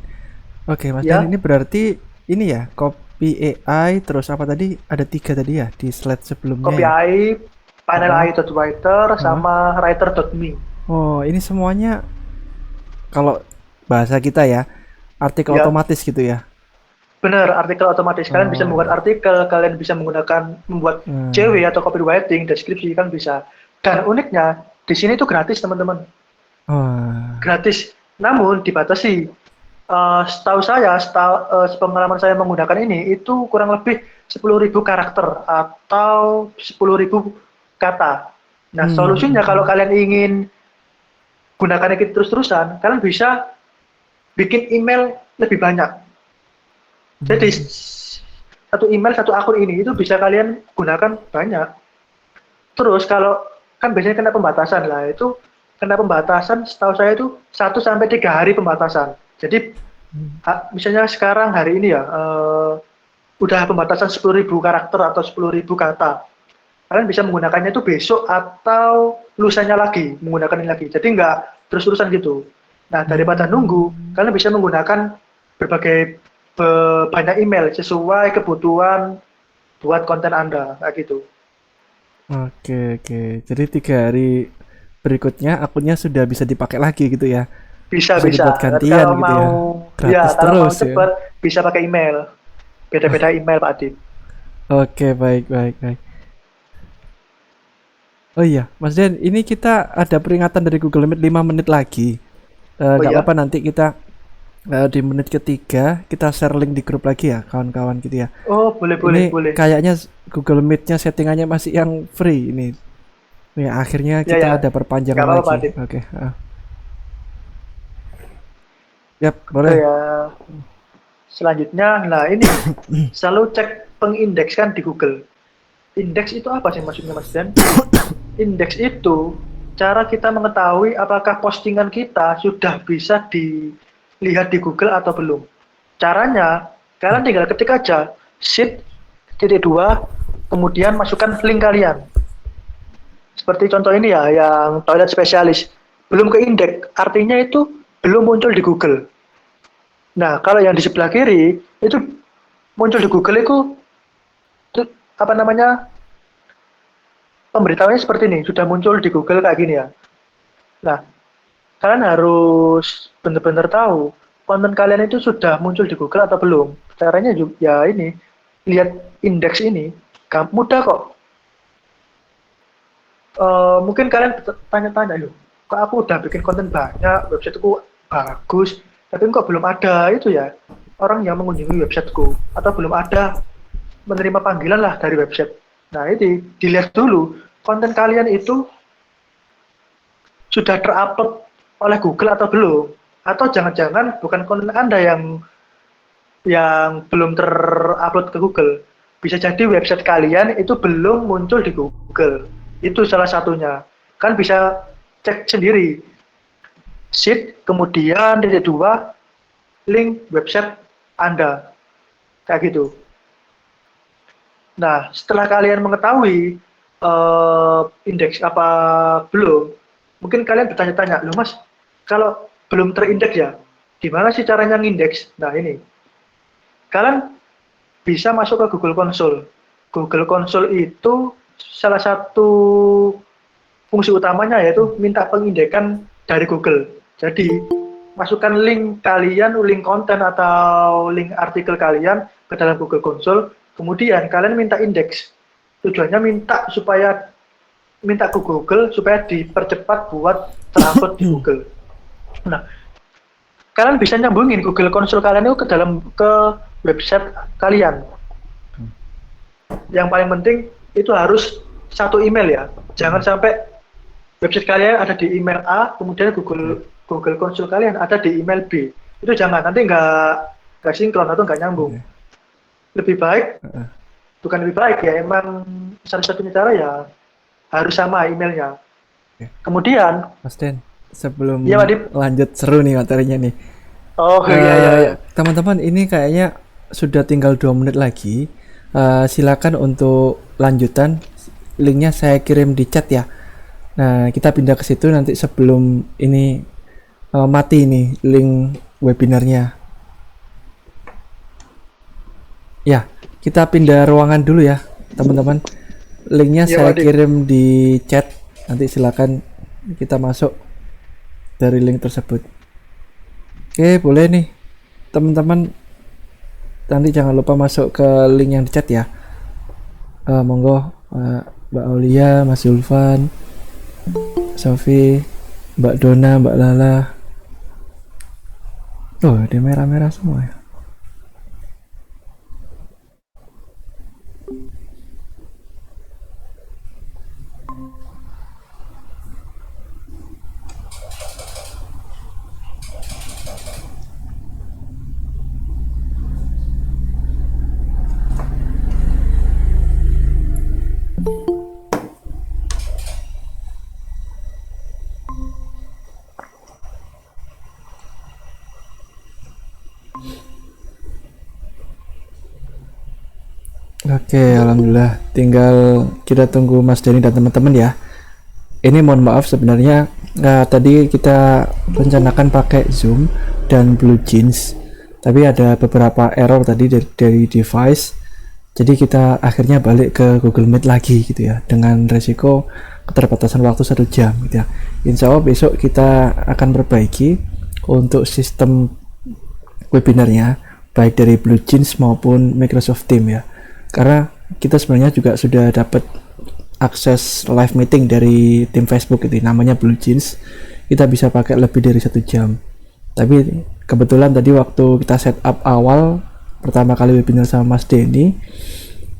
Oke, Mas Den, ini Ya berarti ini ya, copy AI terus apa tadi? Ada tiga tadi ya di slide sebelumnya copy ya. AI panel Heeh. AI.writer Heeh. sama writer.me Oh, ini semuanya kalau bahasa kita ya, artikel ya otomatis gitu ya. benar artikel otomatis kalian bisa membuat Oh. artikel kalian bisa membuat Nah. CW atau copywriting deskripsi kan bisa dan uniknya di sini tuh gratis teman-teman Wah. gratis namun dibatasi. Setahu saya, sepengalaman saya menggunakan ini itu kurang lebih 10.000 karakter atau 10.000 kata. Nah, Hmm. solusinya Hmm. kalau Hmm. kalian ingin gunakan ini terus-terusan, kalian bisa bikin email lebih banyak. Jadi Hmm. satu email, satu akun ini itu bisa kalian gunakan banyak. Terus kalau kan biasanya kena pembatasan lah, itu kena pembatasan setahu saya itu 1 sampai 3 hari pembatasan. Jadi misalnya sekarang hari ini ya udah pembatasan 10.000 karakter atau 10.000 kata. Kalian bisa menggunakannya itu besok atau lusanya lagi menggunakan ini lagi. Jadi nggak terus-terusan gitu. Nah, daripada nunggu, kalian bisa menggunakan berbagai banyak email sesuai kebutuhan buat konten Anda, kayak gitu. Oke, oke. Jadi 3 hari berikutnya akunnya sudah bisa dipakai lagi gitu ya. Bisa, Bisa bisa. dibuat Dan gantian kalau gitu mau, ya. ya, Gratis kalau mau terus ya. cepat, bisa pakai email. Beda-beda email, Pak Adit. Oke, baik, baik, baik. Oh iya, Mas Den, ini kita ada peringatan dari Google Meet 5 menit lagi. Oh Nggak apa-apa iya? nanti kita di menit ketiga kita share link di grup lagi ya, kawan-kawan gitu ya. Oh, boleh, boleh, Ini boleh. kayaknya Google Meet-nya settingannya masih yang free ini. Nih, akhirnya Ya, ya. kita ada Nggak perpanjangan apa-apa, Pak lagi. Adit. Oke, yap, Oke boleh. ya. Selanjutnya, nah ini selalu cek pengindeks kan di Google. Indeks itu apa sih maksudnya, Mas Dan? Indeks itu cara kita mengetahui apakah postingan kita sudah bisa dilihat di Google atau belum. Caranya, kalian tinggal ketik aja sheet.2, kemudian masukkan link kalian. Seperti contoh ini ya, yang toilet spesialis. Belum ke indeks, artinya itu belum muncul di Google. Nah, kalau yang di sebelah kiri, itu muncul di Google itu apa namanya, pemberitahuannya seperti ini, sudah muncul di Google kayak gini ya. Nah, kalian harus benar-benar tahu konten kalian itu sudah muncul di Google atau belum. Caranya juga ya ini, lihat indeks ini, mudah kok. Mungkin kalian tanya-tanya, loh, kok aku udah bikin konten banyak, websiteku bagus, tapi kok belum ada itu ya, orang yang mengunjungi websiteku, atau belum ada menerima panggilan lah dari website. Nah, ini dilihat dulu, konten kalian itu sudah terupload oleh Google atau belum, atau jangan-jangan bukan konten Anda yang belum terupload ke Google. Bisa jadi website kalian itu belum muncul di Google. Itu salah satunya. Kan bisa cek sendiri. Sheet, kemudian titik 2, link website Anda. Kayak gitu. Nah, setelah kalian mengetahui indeks apa belum, mungkin kalian bertanya-tanya, loh Mas, kalau belum terindeks ya, gimana sih caranya ngindeks? Nah ini, kalian bisa masuk ke Google Console. Google Console itu salah satu fungsi utamanya yaitu minta pengindekan dari Google. Jadi masukkan link kalian, link konten atau link artikel kalian ke dalam Google Console, kemudian kalian minta indeks. Tujuannya minta ke Google supaya dipercepat buat terupload di Google. Nah, kalian bisa nyambungin Google Console kalian itu ke website kalian. Yang paling penting itu harus satu email ya. Jangan sampai website kalian ada di email A, kemudian Google Console kalian ada di email B. Itu jangan, nanti nggak sinkron atau nggak nyambung. Lebih baik, bukan lebih baik ya, emang satu-satunya cara ya harus sama emailnya. Kemudian, Mas Den, sebelum iya Wadip. lanjut seru nih materinya nih. Oh iya iya iya. Teman-teman, ini kayaknya sudah tinggal 2 menit lagi. Silakan untuk lanjutan, linknya saya kirim di chat ya. Nah, kita pindah ke situ nanti sebelum ini mati nih link webinarnya. Ya, kita pindah ruangan dulu ya, teman-teman. Linknya Iya, saya Wadip. kirim di chat. Nanti silakan kita masuk dari link tersebut. Oke, boleh nih, teman-teman. Nanti jangan lupa masuk ke link yang di chat ya. Monggo, Mbak Aulia, Mas Zulfan, Sofi, Mbak Dona, Mbak Lala. Oh, ada merah-merah semua ya. Oke, alhamdulillah. Tinggal kita tunggu Mas Denny dan teman-teman ya. Ini mohon maaf sebenarnya tadi kita rencanakan pakai Zoom dan Blue Jeans, tapi ada beberapa error tadi dari device. Jadi kita akhirnya balik ke Google Meet lagi gitu ya, dengan resiko keterbatasan waktu 1 jam gitu ya. Insya Allah besok kita akan perbaiki untuk sistem webinarnya, baik dari Blue Jeans maupun Microsoft Teams ya. Karena kita sebenarnya juga sudah dapat akses live meeting dari tim Facebook itu, namanya Blue Jeans. Kita bisa pakai lebih dari 1 jam. Tapi kebetulan tadi waktu kita setup awal pertama kali webinar sama Mas Denny,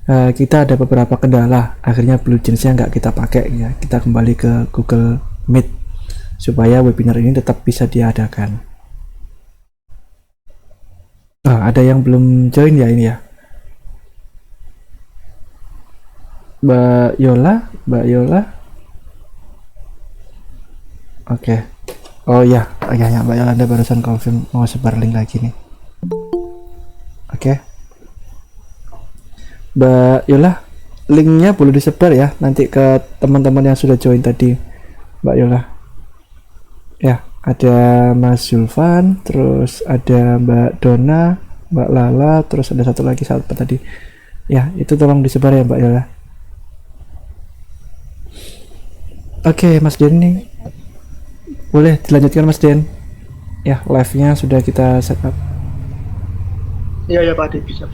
kita ada beberapa kendala. Akhirnya Blue Jeans-nya nggak kita pakai ya. Kita kembali ke Google Meet supaya webinar ini tetap bisa diadakan. Ada yang belum join ya ini ya. Mbak Yola. Oke. Oh ya, Mbak Yola, Anda barusan confirm mau sebar link lagi nih. Oke. Mbak Yola, linknya boleh disebar ya nanti ke teman-teman yang sudah join tadi, Mbak Yola. Ya, ada Mas Zulfan, terus ada Mbak Dona, Mbak Lala, terus ada satu lagi siapa tadi. Ya, itu tolong disebar ya Mbak Yola. Oke, Mas Denny, boleh dilanjutkan Mas Den. Ya, live-nya sudah kita set up. Iya Pak Adi, bisa.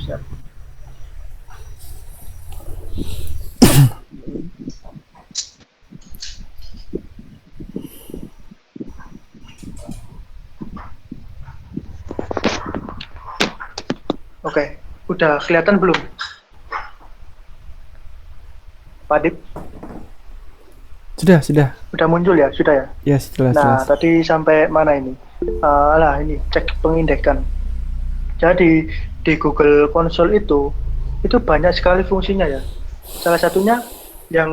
Oke, udah kelihatan belum, Pak Adip? Sudah. Udah muncul ya? Sudah ya? Yes, jelas. Nah, tadi sampai mana ini? Ini cek pengindekan. Jadi di Google Console itu banyak sekali fungsinya ya. Salah satunya yang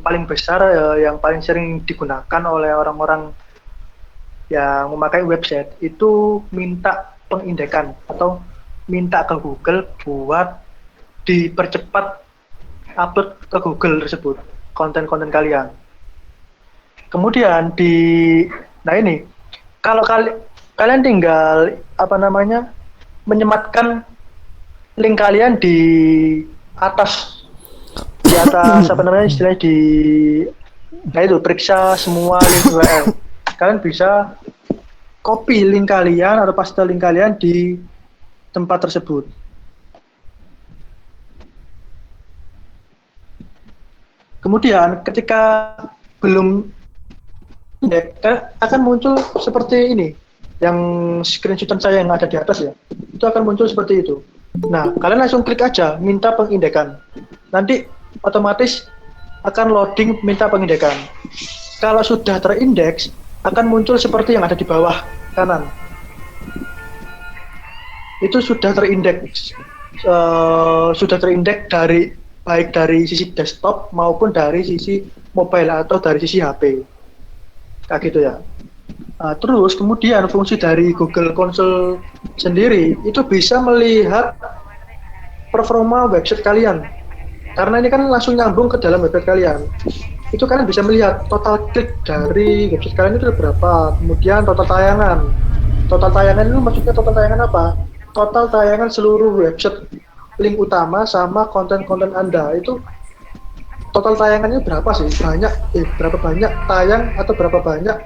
paling besar, yang paling sering digunakan oleh orang-orang yang memakai website itu minta pengindekan atau minta ke Google buat dipercepat upload ke Google tersebut konten-konten kalian. Kemudian kalau kalian tinggal menyematkan link kalian di atas istilahnya periksa semua link URL. Kalian bisa copy link kalian atau paste link kalian di tempat tersebut. Kemudian ketika belum akan muncul seperti ini, yang screenshotan saya yang ada di atas ya, itu akan muncul seperti itu. Nah, kalian langsung klik aja minta pengindekan, nanti otomatis akan loading minta pengindekan. Kalau sudah terindeks akan muncul seperti yang ada di bawah kanan, itu sudah terindeks dari baik dari sisi desktop maupun dari sisi mobile atau dari sisi HP, kayak gitu ya. Terus kemudian fungsi dari Google Console sendiri itu bisa melihat performa website kalian, karena ini kan langsung nyambung ke dalam website kalian. Itu kalian bisa melihat total klik dari website kalian itu berapa, kemudian total tayangan. Total tayangan itu maksudnya total tayangan apa? Total tayangan seluruh website link utama sama konten-konten Anda itu total tayangannya berapa sih? Berapa banyak tayang atau berapa banyak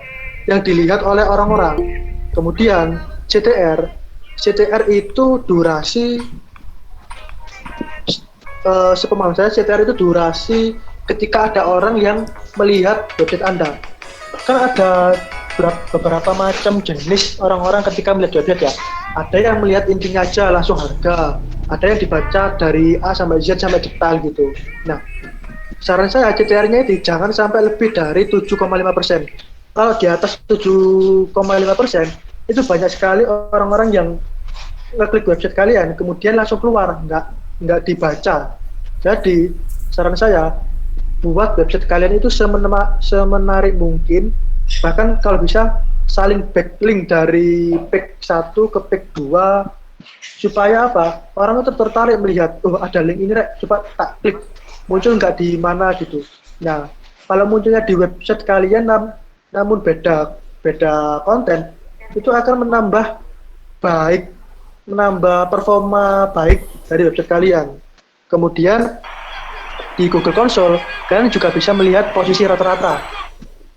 yang dilihat oleh orang-orang. Kemudian CTR itu durasi, sepemahaman saya CTR itu durasi ketika ada orang yang melihat website Anda. Kan ada beberapa macam jenis orang-orang ketika melihat website ya. Ada yang melihat intinya aja langsung harga, ada yang dibaca dari A sampai Z sampai detail gitu. Nah, saran saya CTR-nya itu jangan sampai lebih dari 7,5%. Kalau di atas 7,5% itu banyak sekali orang-orang yang ngeklik website kalian kemudian langsung keluar, nggak dibaca. Jadi saran saya buat website kalian itu semenarik mungkin, bahkan kalau bisa saling backlink dari page 1 ke page 2 supaya apa? Orang itu tertarik melihat, oh ada link ini rek, coba tak klik, muncul nggak di mana gitu. Nah, kalau munculnya di website kalian namun beda beda konten, itu akan baik, menambah performa baik dari website kalian. Kemudian di Google Console, kalian juga bisa melihat posisi rata-rata.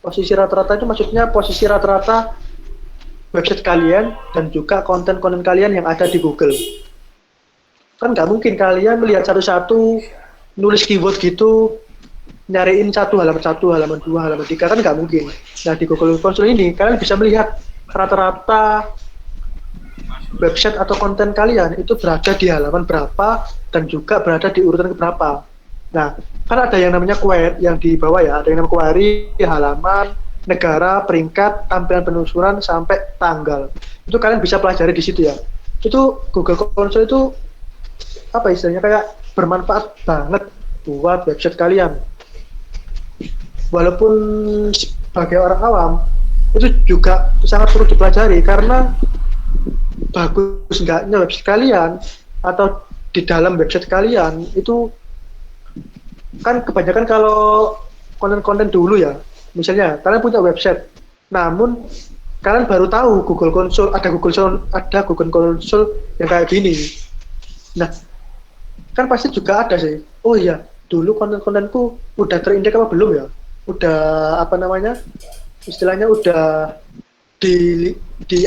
Posisi rata-rata itu maksudnya posisi rata-rata website kalian dan juga konten-konten kalian yang ada di Google. Kan nggak mungkin kalian melihat satu-satu, nulis keyword gitu, nyariin satu, halaman 2, halaman 3, kan nggak mungkin. Nah, di Google Console ini, kalian bisa melihat rata-rata website atau konten kalian itu berada di halaman berapa dan juga berada di urutan keberapa. Nah, kan ada yang namanya query yang di bawah ya, ada yang namanya query, halaman, negara, peringkat, tampilan penelusuran, sampai tanggal. Itu kalian bisa pelajari di situ ya. Itu Google Console itu apa istilahnya kayak bermanfaat banget buat website kalian. Walaupun sebagai orang awam itu juga sangat perlu dipelajari karena bagus enggaknya website kalian atau di dalam website kalian itu kan kebanyakan kalau konten-konten dulu ya. Misalnya kalian punya website, namun kalian baru tahu Google Console ada Google Console yang kayak gini. Nah, kan pasti juga ada sih. Oh iya, dulu konten-kontenku udah terindeks apa belum ya? Udah apa namanya? Istilahnya udah di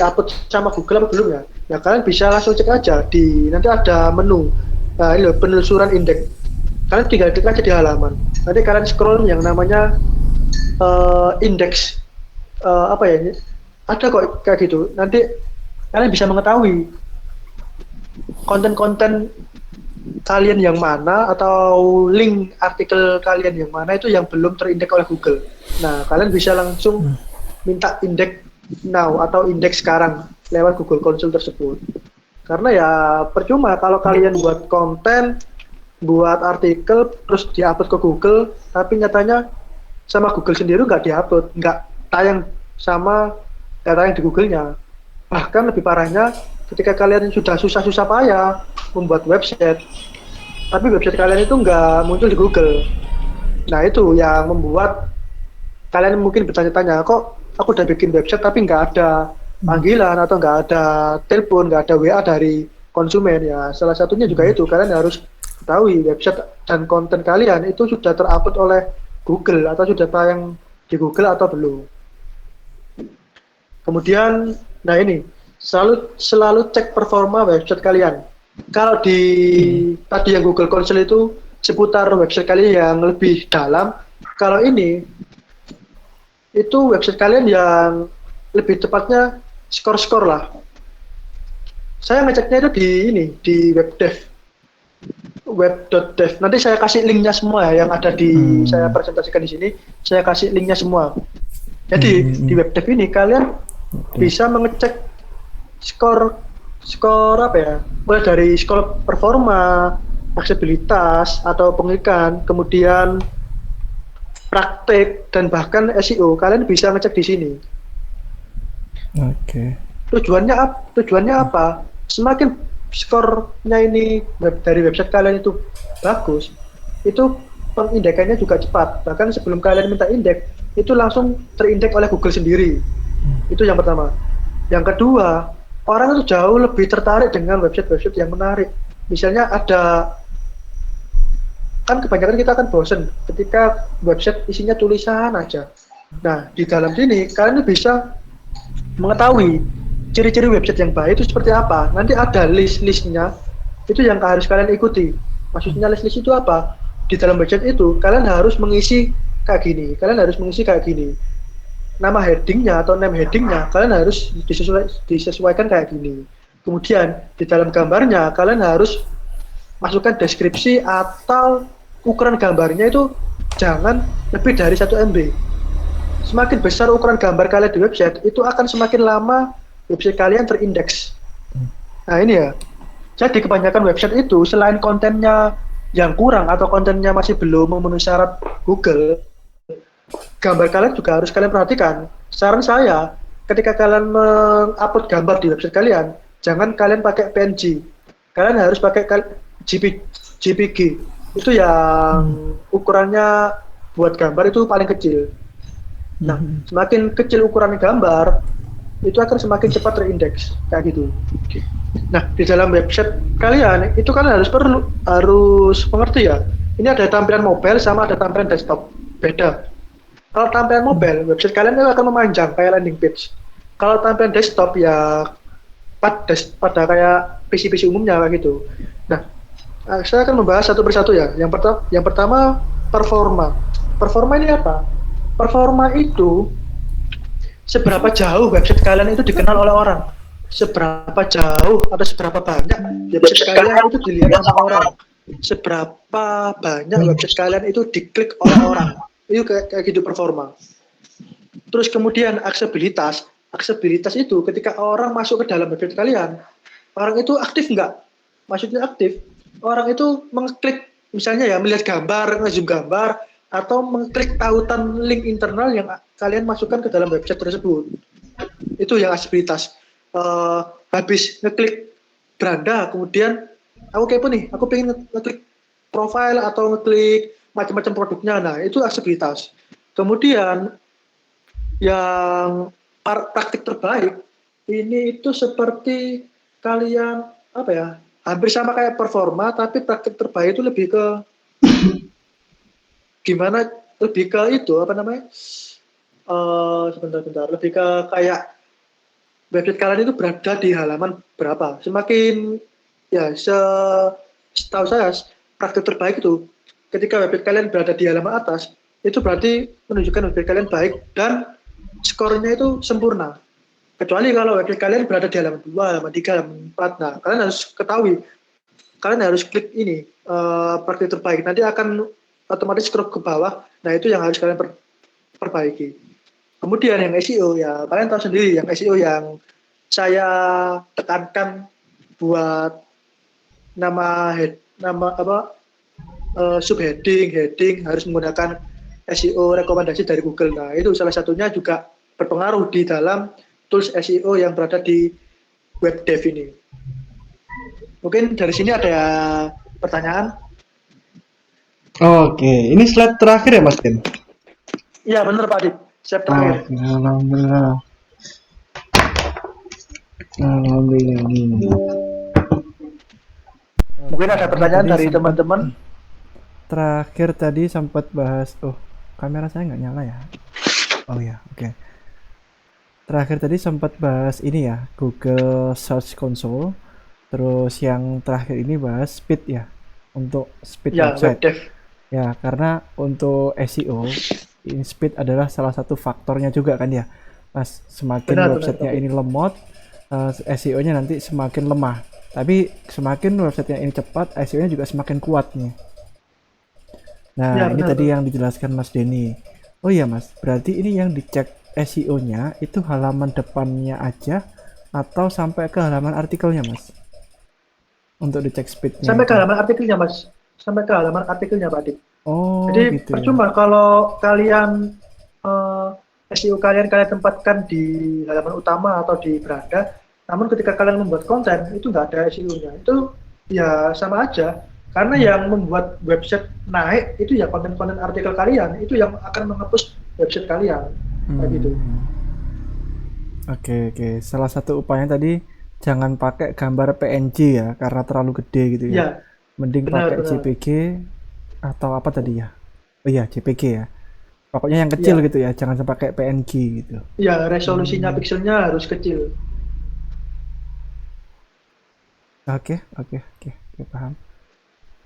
upload sama Google apa belum ya? Ya kalian bisa langsung cek aja di nanti ada menu. Nah, ini loh, penelusuran indeks. Kalian tinggal klik aja di halaman. Nanti kalian scroll yang namanya indeks apa ya, ada kok kayak gitu. Nanti kalian bisa mengetahui konten-konten kalian yang mana atau link artikel kalian yang mana itu yang belum terindeks oleh Google. Nah, kalian bisa langsung minta indeks now atau indeks sekarang lewat Google Console tersebut. Karena ya percuma kalau kalian buat konten, buat artikel terus diupload ke Google, tapi nyatanya sama Google sendiri nggak diupload, nggak tayang di Google-nya. Bahkan lebih parahnya ketika kalian sudah susah-susah payah membuat website, tapi website kalian itu nggak muncul di Google. Nah, itu yang membuat kalian mungkin bertanya-tanya, kok aku udah bikin website tapi nggak ada panggilan atau nggak ada telepon, nggak ada WA dari konsumen. Ya, salah satunya juga itu, kalian harus ketahui website dan konten kalian itu sudah terupload oleh Google atau sudah tayang di Google atau belum. Kemudian, nah ini selalu cek performa website kalian. Kalau di tadi yang Google Console itu seputar website kalian yang lebih dalam, kalau ini itu website kalian yang lebih tepatnya skor lah. Saya ngeceknya itu di web.dev. Nanti saya kasih linknya semua ya, yang ada di saya presentasikan di sini. Saya kasih linknya semua. Jadi di web.dev ini kalian bisa mengecek skor apa ya? Mulai dari skor performa, aksesibilitas atau pengiklan, kemudian praktek dan bahkan SEO. Kalian bisa ngecek di sini. Oke. Tujuannya apa? Semakin skornya ini dari website kalian itu bagus, itu pengindekannya juga cepat. Bahkan sebelum kalian minta indeks, itu langsung terindeks oleh Google sendiri. Itu yang pertama. Yang kedua, orang itu jauh lebih tertarik dengan website-website yang menarik. Misalnya kan kebanyakan kita kan bosen ketika website isinya tulisan aja. Nah, di dalam sini kalian bisa mengetahui ciri-ciri website yang baik itu seperti apa. Nanti ada list-listnya, itu yang harus kalian ikuti. Maksudnya list-list itu apa? Di dalam website itu, kalian harus mengisi kayak gini. Nama headingnya atau name headingnya, kalian harus disesuaikan kayak gini. Kemudian, di dalam gambarnya, kalian harus masukkan deskripsi atau ukuran gambarnya itu jangan lebih dari 1 MB. Semakin besar ukuran gambar kalian di website, itu akan semakin lama website kalian terindeks. Nah ini ya. Jadi kebanyakan website itu selain kontennya yang kurang atau kontennya masih belum memenuhi syarat Google, gambar kalian juga harus kalian perhatikan. Saran saya, ketika kalian mengupload gambar di website kalian, Jangan kalian pakai PNG. Kalian harus pakai JPG. Itu yang ukurannya buat gambar itu paling kecil. Nah, semakin kecil ukuran gambar, itu akan semakin cepat terindeks kayak gitu. Nah, di dalam website kalian itu kalian harus mengerti ya. Ini ada tampilan mobile sama ada tampilan desktop. Beda. Kalau tampilan mobile, website kalian itu akan memanjang kayak landing page. Kalau tampilan desktop ya pada kayak PC-PC umumnya kayak gitu. Nah, saya akan membahas satu persatu ya. Yang pertama performa. Performa ini apa? Performa itu seberapa jauh website kalian itu dikenal oleh orang. Seberapa jauh atau seberapa banyak website kalian itu dilihat sama orang. Seberapa banyak website kalian itu diklik oleh orang. Itu kayak gitu performa. Terus kemudian aksesibilitas. Aksesibilitas itu ketika orang masuk ke dalam website kalian, orang itu aktif nggak? Maksudnya aktif. Orang itu mengklik, misalnya ya melihat gambar, nge-zoom gambar, atau mengklik tautan link internal yang kalian masukkan ke dalam website tersebut. Itu yang aksesibilitas. Habis ngeklik beranda, kemudian aku kepo nih, aku pengen ngeklik profile atau ngeklik macam-macam produknya. Nah, itu aksesibilitas. Kemudian yang praktik terbaik ini itu seperti kalian apa ya, hampir sama kayak performa, tapi praktik terbaik itu lebih ke gimana, lebih ke itu apa namanya, sebentar lebih ke kayak website kalian itu berada di halaman berapa. Semakin ya setahu saya praktik terbaik itu ketika website kalian berada di halaman atas, itu berarti menunjukkan website kalian baik dan skornya itu sempurna. Kecuali kalau website kalian berada di halaman 2, halaman 3, halaman 4. Nah, kalian harus ketahui, kalian harus klik ini, praktik terbaik. Nanti akan otomatis scroll ke bawah. Nah, itu yang harus kalian perbaiki. Kemudian yang SEO, ya kalian tahu sendiri, yang SEO yang saya tekankan buat nama subheading, heading harus menggunakan SEO rekomendasi dari Google. Nah, itu salah satunya juga berpengaruh di dalam tools SEO yang berada di web dev ini. Mungkin dari sini ada pertanyaan? Oke, ini slide terakhir ya Mas Ken? Iya benar Pak Adit, slide terakhir. Alhamdulillah. Mungkin ada pertanyaan dari teman-teman. Terakhir tadi sempat bahas, kamera saya nggak nyala ya. Oh ya, oke. Terakhir tadi sempat bahas ini ya, Google Search Console. Terus yang terakhir ini bahas speed ya, untuk speed Ya, website. web dev. Ya, karena untuk SEO, ini speed adalah salah satu faktornya juga kan ya. Mas, semakin websitenya ini lemot, SEO-nya nanti semakin lemah. Tapi semakin websitenya ini cepat, SEO-nya juga semakin kuat nih. Nah, Ya, ini benar, tadi yang dijelaskan Mas Denny. Oh iya Mas, berarti ini yang dicek SEO-nya itu halaman depannya aja atau sampai ke halaman artikelnya Mas? Untuk dicek speednya. Sampai ke halaman artikelnya Mas. Sampai ke halaman artikelnya Pak Adit. Oh, Jadi gitu percuma kalau kalian SEO kalian tempatkan di halaman utama atau di beranda, namun ketika kalian membuat konten itu nggak ada SEO-nya. Itu ya sama aja. Karena yang membuat website naik itu ya konten-konten artikel kalian, itu yang akan menghapus website kalian. Kayak gitu. Oke. Salah satu upaya tadi jangan pakai gambar PNG ya, karena terlalu gede gitu ya. Ya, Mending pakai JPG atau apa tadi ya? Oh iya, JPG ya. Pokoknya yang kecil gitu ya, jangan sampai pakai PNG gitu. Ya, resolusinya pikselnya harus kecil. Oke, paham.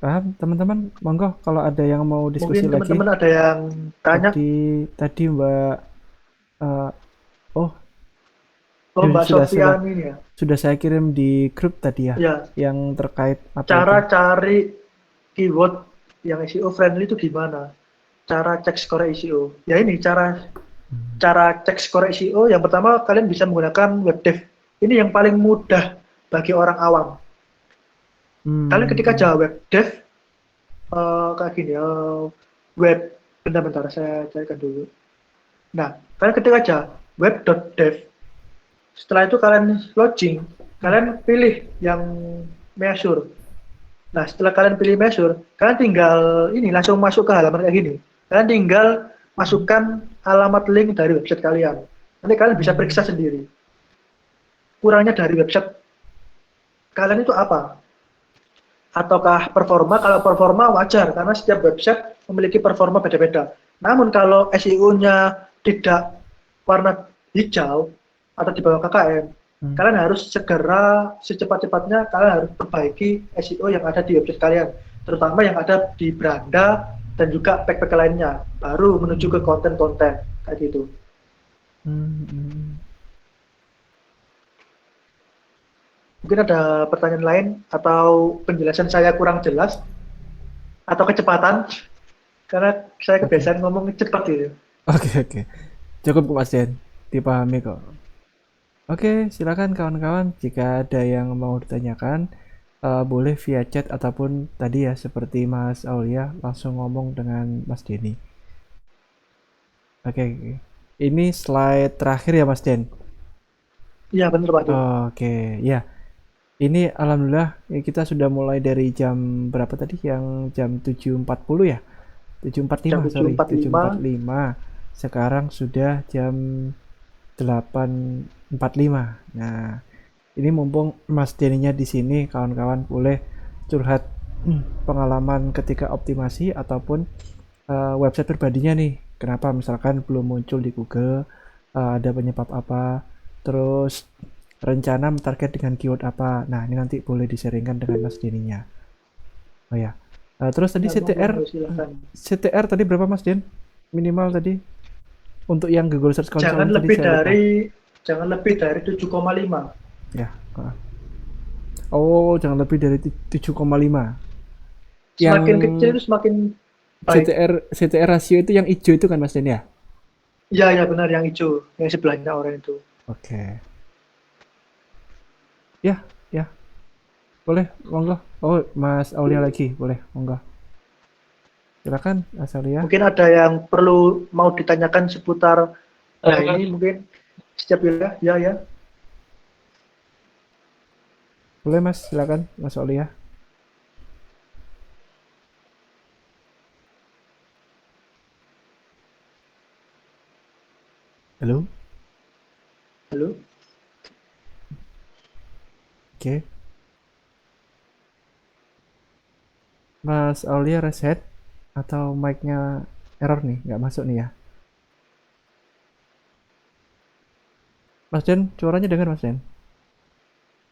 Paham, teman-teman. Monggo kalau ada yang mau diskusi mungkin lagi. Teman-teman ada yang tanya. Tadi Mbak Mbak Sofian ini ya. Sudah saya kirim di grup tadi ya. Yang terkait apa cara itu? Cari keyword yang SEO friendly itu gimana? Cara cek skor SEO. Ya ini cara cek skor SEO. Yang pertama kalian bisa menggunakan web dev. Ini yang paling mudah bagi orang awam. Kalian ketika Java web dev kayak gini, web, bentar saya carikan dulu. Nah, kalian ketika Java web.dev Setelah itu kalian login, kalian pilih yang measure. Nah, setelah kalian pilih measure, kalian tinggal ini langsung masuk ke halaman kayak gini. Kalian tinggal masukkan alamat link dari website kalian. Nanti kalian bisa periksa sendiri. Kurangnya dari website kalian itu apa? Ataukah performa? Kalau performa wajar, karena setiap website memiliki performa beda-beda. Namun kalau SEO-nya tidak warna hijau atau di bawah KKM, kalian harus segera secepat-cepatnya kalian harus perbaiki SEO yang ada di website kalian, terutama yang ada di beranda dan juga pack-pack lainnya, baru menuju ke konten-konten kayak gitu. Mungkin ada pertanyaan lain atau penjelasan saya kurang jelas atau kecepatan, karena saya kebiasaan ngomong cepat gitu. Oke. Cukup kok Mas Den, dipahami kok. Oke, silakan kawan-kawan jika ada yang mau ditanyakan boleh via chat ataupun tadi ya seperti Mas Aulia langsung ngomong dengan Mas Denny. Oke. Ini slide terakhir ya Mas Den? Iya benar Pak. Oke, ya. Ini alhamdulillah kita sudah mulai dari jam berapa tadi? Yang jam 7.40 ya? 7.45, sorry. 7.45. Sekarang sudah jam 8.45. Nah, ini mumpung Mas Denny-nya di sini, kawan-kawan boleh curhat pengalaman ketika optimasi ataupun website pribadinya nih. Kenapa misalkan belum muncul di Google, ada penyebab apa, terus rencana mentarget dengan keyword apa. Nah, ini nanti boleh diseringkan dengan Mas Denny-nya. Oh ya. Terus tadi CTR tadi berapa Mas Den? Minimal tadi untuk yang Google Search Console jangan lebih dari 7,5. Ya. Oh, jangan lebih dari 7,5. Semakin kecil itu semakin baik. CTR rasio itu yang hijau itu kan Mas Den ya? Iya benar, yang hijau, yang sebelahnya orang itu. Oke. Ya. Boleh, monggo. Oh, Mas Aulia lagi, boleh, monggo. Silakan, Mas Aulia. Mungkin ada yang perlu mau ditanyakan seputar ini mungkin setiap wilayah, ya. Boleh Mas, silakan Mas Aulia. Halo. Oke. Mas Aulia reset atau mic-nya error nih, nggak masuk nih ya? Mas Den, suaranya dengar Mas Den?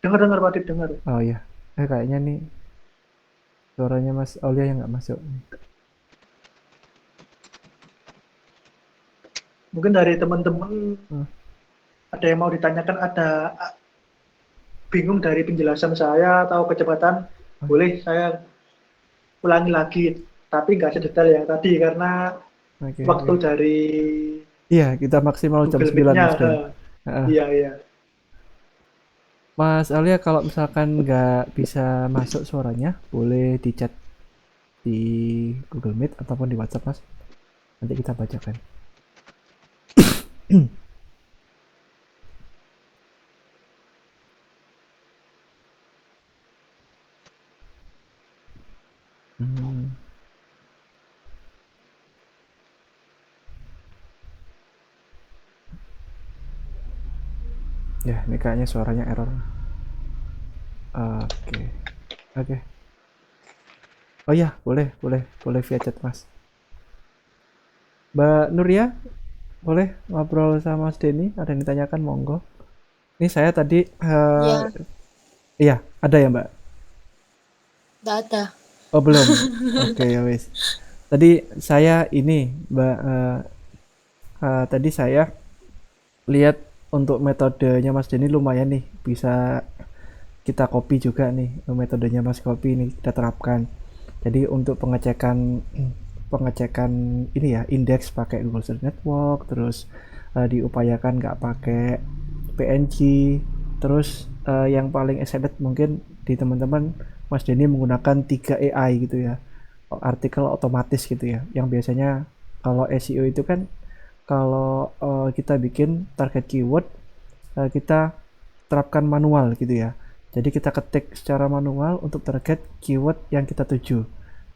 Dengar Pak Adip, dengar. Oh iya, kayaknya nih suaranya Mas Aulia yang nggak masuk. Mungkin dari teman-teman ada yang mau ditanyakan, ada bingung dari penjelasan saya atau kecepatan, boleh saya ulangi lagi, tapi nggak sedetail yang tadi karena waktu dari kita maksimal jam 9 Mas Den. Iya. Mas Aulia kalau misalkan nggak bisa masuk suaranya, boleh di chat di Google Meet ataupun di WhatsApp Mas. Nanti kita bacakan. Ya, ini kayaknya suaranya error. Oke. Oh ya, boleh via chat Mas. Mbak Nuria, boleh ngobrol sama Mas Denny? Ada yang ditanyakan, monggo. Ini saya tadi iya, ada ya Mbak? Nggak ada. Oh belum. Oke, ya wis. Tadi saya ini Mbak tadi saya lihat untuk metodenya Mas Denny lumayan nih, bisa kita copy juga nih metodenya Mas Copy ini kita terapkan. Jadi untuk pengecekan ini ya, indeks pakai Google Search Network, terus diupayakan nggak pakai PNG, terus yang paling excited mungkin di teman-teman Mas Denny menggunakan 3 AI gitu ya, artikel otomatis gitu ya, yang biasanya kalau SEO itu kan kalau kita bikin target keyword kita terapkan manual gitu ya. Jadi kita ketik secara manual untuk target keyword yang kita tuju.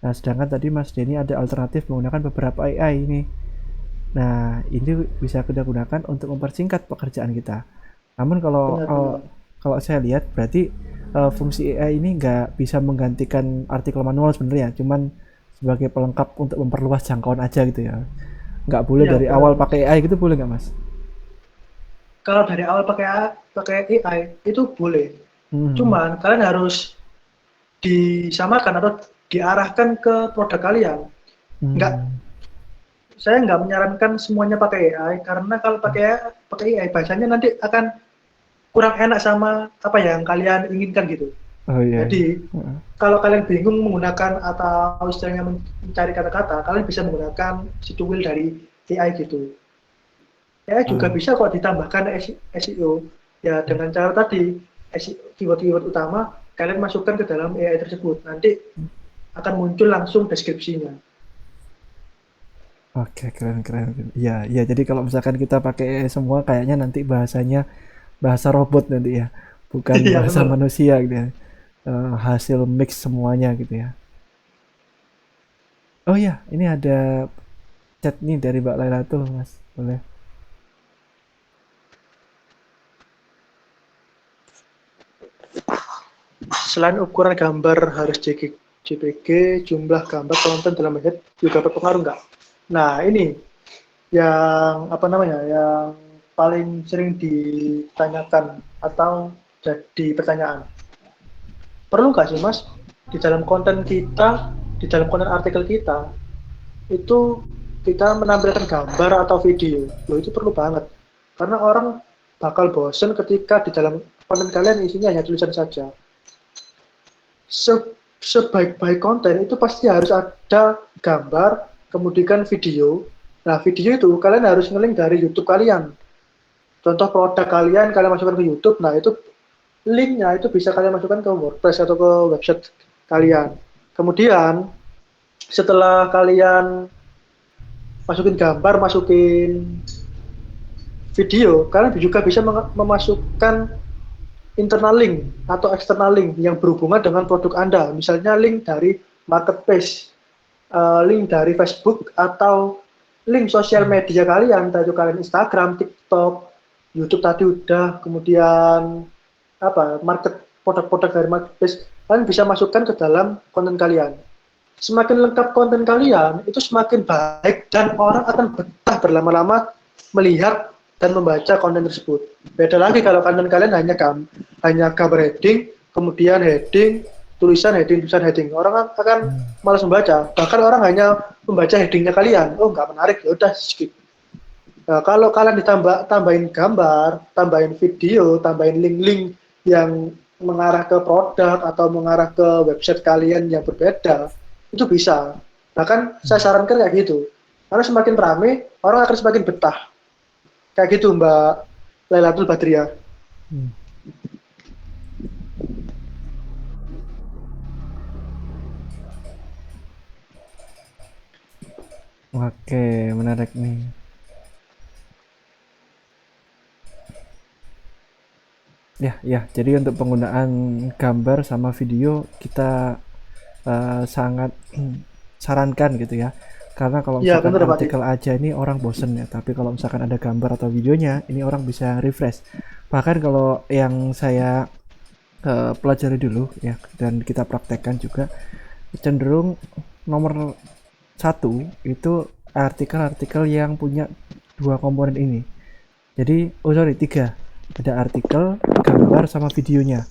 Nah, sedangkan tadi Mas Denny ada alternatif menggunakan beberapa AI ini. Nah, ini bisa kita gunakan untuk mempersingkat pekerjaan kita. Namun Benar-benar. kalau saya lihat berarti fungsi AI ini nggak bisa menggantikan artikel manual sebenarnya, cuman sebagai pelengkap untuk memperluas jangkauan aja gitu ya. Nggak boleh Iya, dari benar awal Mas. pakai AI gitu, boleh nggak Mas? Kalau dari awal pakai AI itu boleh. Hmm. Cuman kalian harus disamakan atau diarahkan ke produk kalian. Nggak, Hmm. saya nggak menyarankan semuanya pakai AI karena kalau pakai AI bahasanya nanti akan kurang enak sama apa yang kalian inginkan gitu. Oh iya, iya. Jadi Heeh. kalau kalian bingung menggunakan atau istilahnya mencari kata-kata, kalian bisa menggunakan si tool dari AI gitu. AI juga Ah, bisa kok ditambahkan SEO ya dengan cara tadi keyword-keyword utama kalian masukkan ke dalam AI tersebut. Nanti akan muncul langsung deskripsinya. oke, keren, keren. Iya, iya. Jadi kalau misalkan kita pakai AI semua, kayaknya nanti bahasanya bahasa robot nanti ya, bukan Iya bahasa benar. manusia gitu ya. Hasil mix semuanya gitu ya. Oh iya, ini ada chat nih dari Mbak Laila tuh, Mas. Boleh. Selain ukuran gambar harus JPG, jumlah gambar konten dalam menit juga berpengaruh nggak? Nah ini yang apa namanya, yang paling sering ditanyakan atau jadi pertanyaan. Perlu nggak sih Mas di dalam konten kita, di dalam konten artikel kita itu kita menampilkan gambar atau video? Loh itu perlu banget. Karena orang bakal bosen ketika di dalam konten kalian isinya hanya tulisan saja. Sebaik-baik konten itu pasti harus ada gambar, kemudian video. Nah, video itu kalian harus nge-link dari YouTube kalian. Contoh produk kalian, kalian masukkan ke YouTube, nah itu linknya itu bisa kalian masukkan ke WordPress atau ke website kalian. Kemudian, setelah kalian masukin gambar, masukin video, kalian juga bisa memasukkan internal link atau external link yang berhubungan dengan produk Anda. Misalnya link dari marketplace, link dari Facebook, atau link sosial media kalian, entah itu kalian Instagram, TikTok, YouTube tadi udah, kemudian apa market produk-produk dari marketplace, kalian bisa masukkan ke dalam konten kalian. Semakin lengkap konten kalian, itu semakin baik dan orang akan betah berlama-lama melihat dan membaca konten tersebut. Beda lagi kalau konten kalian hanya gambar heading, kemudian heading, tulisan heading, tulisan heading. Orang akan malas membaca. Bahkan orang hanya membaca headingnya kalian. Oh, nggak menarik, ya udah skip. Nah, kalau kalian tambahin gambar, tambahin video, tambahin link-link yang mengarah ke produk atau mengarah ke website kalian yang berbeda, itu bisa. Bahkan saya sarankan kayak gitu. Karena semakin rame, orang akan semakin betah. Kayak gitu Mbak Lailatul Badriah. Hmm. Oke, menarik nih. Ya, ya. Jadi untuk penggunaan gambar sama video kita sangat sarankan gitu ya. Karena kalau Iya misalkan benar Pak Di. artikel aja ini orang bosen ya, tapi kalau misalkan ada gambar atau videonya, ini orang bisa refresh. Bahkan kalau yang saya pelajari dulu ya dan kita praktekkan juga, cenderung nomor satu itu artikel-artikel yang punya dua komponen ini. Jadi, oh sorry, tiga. Ada artikel, gambar, sama videonya.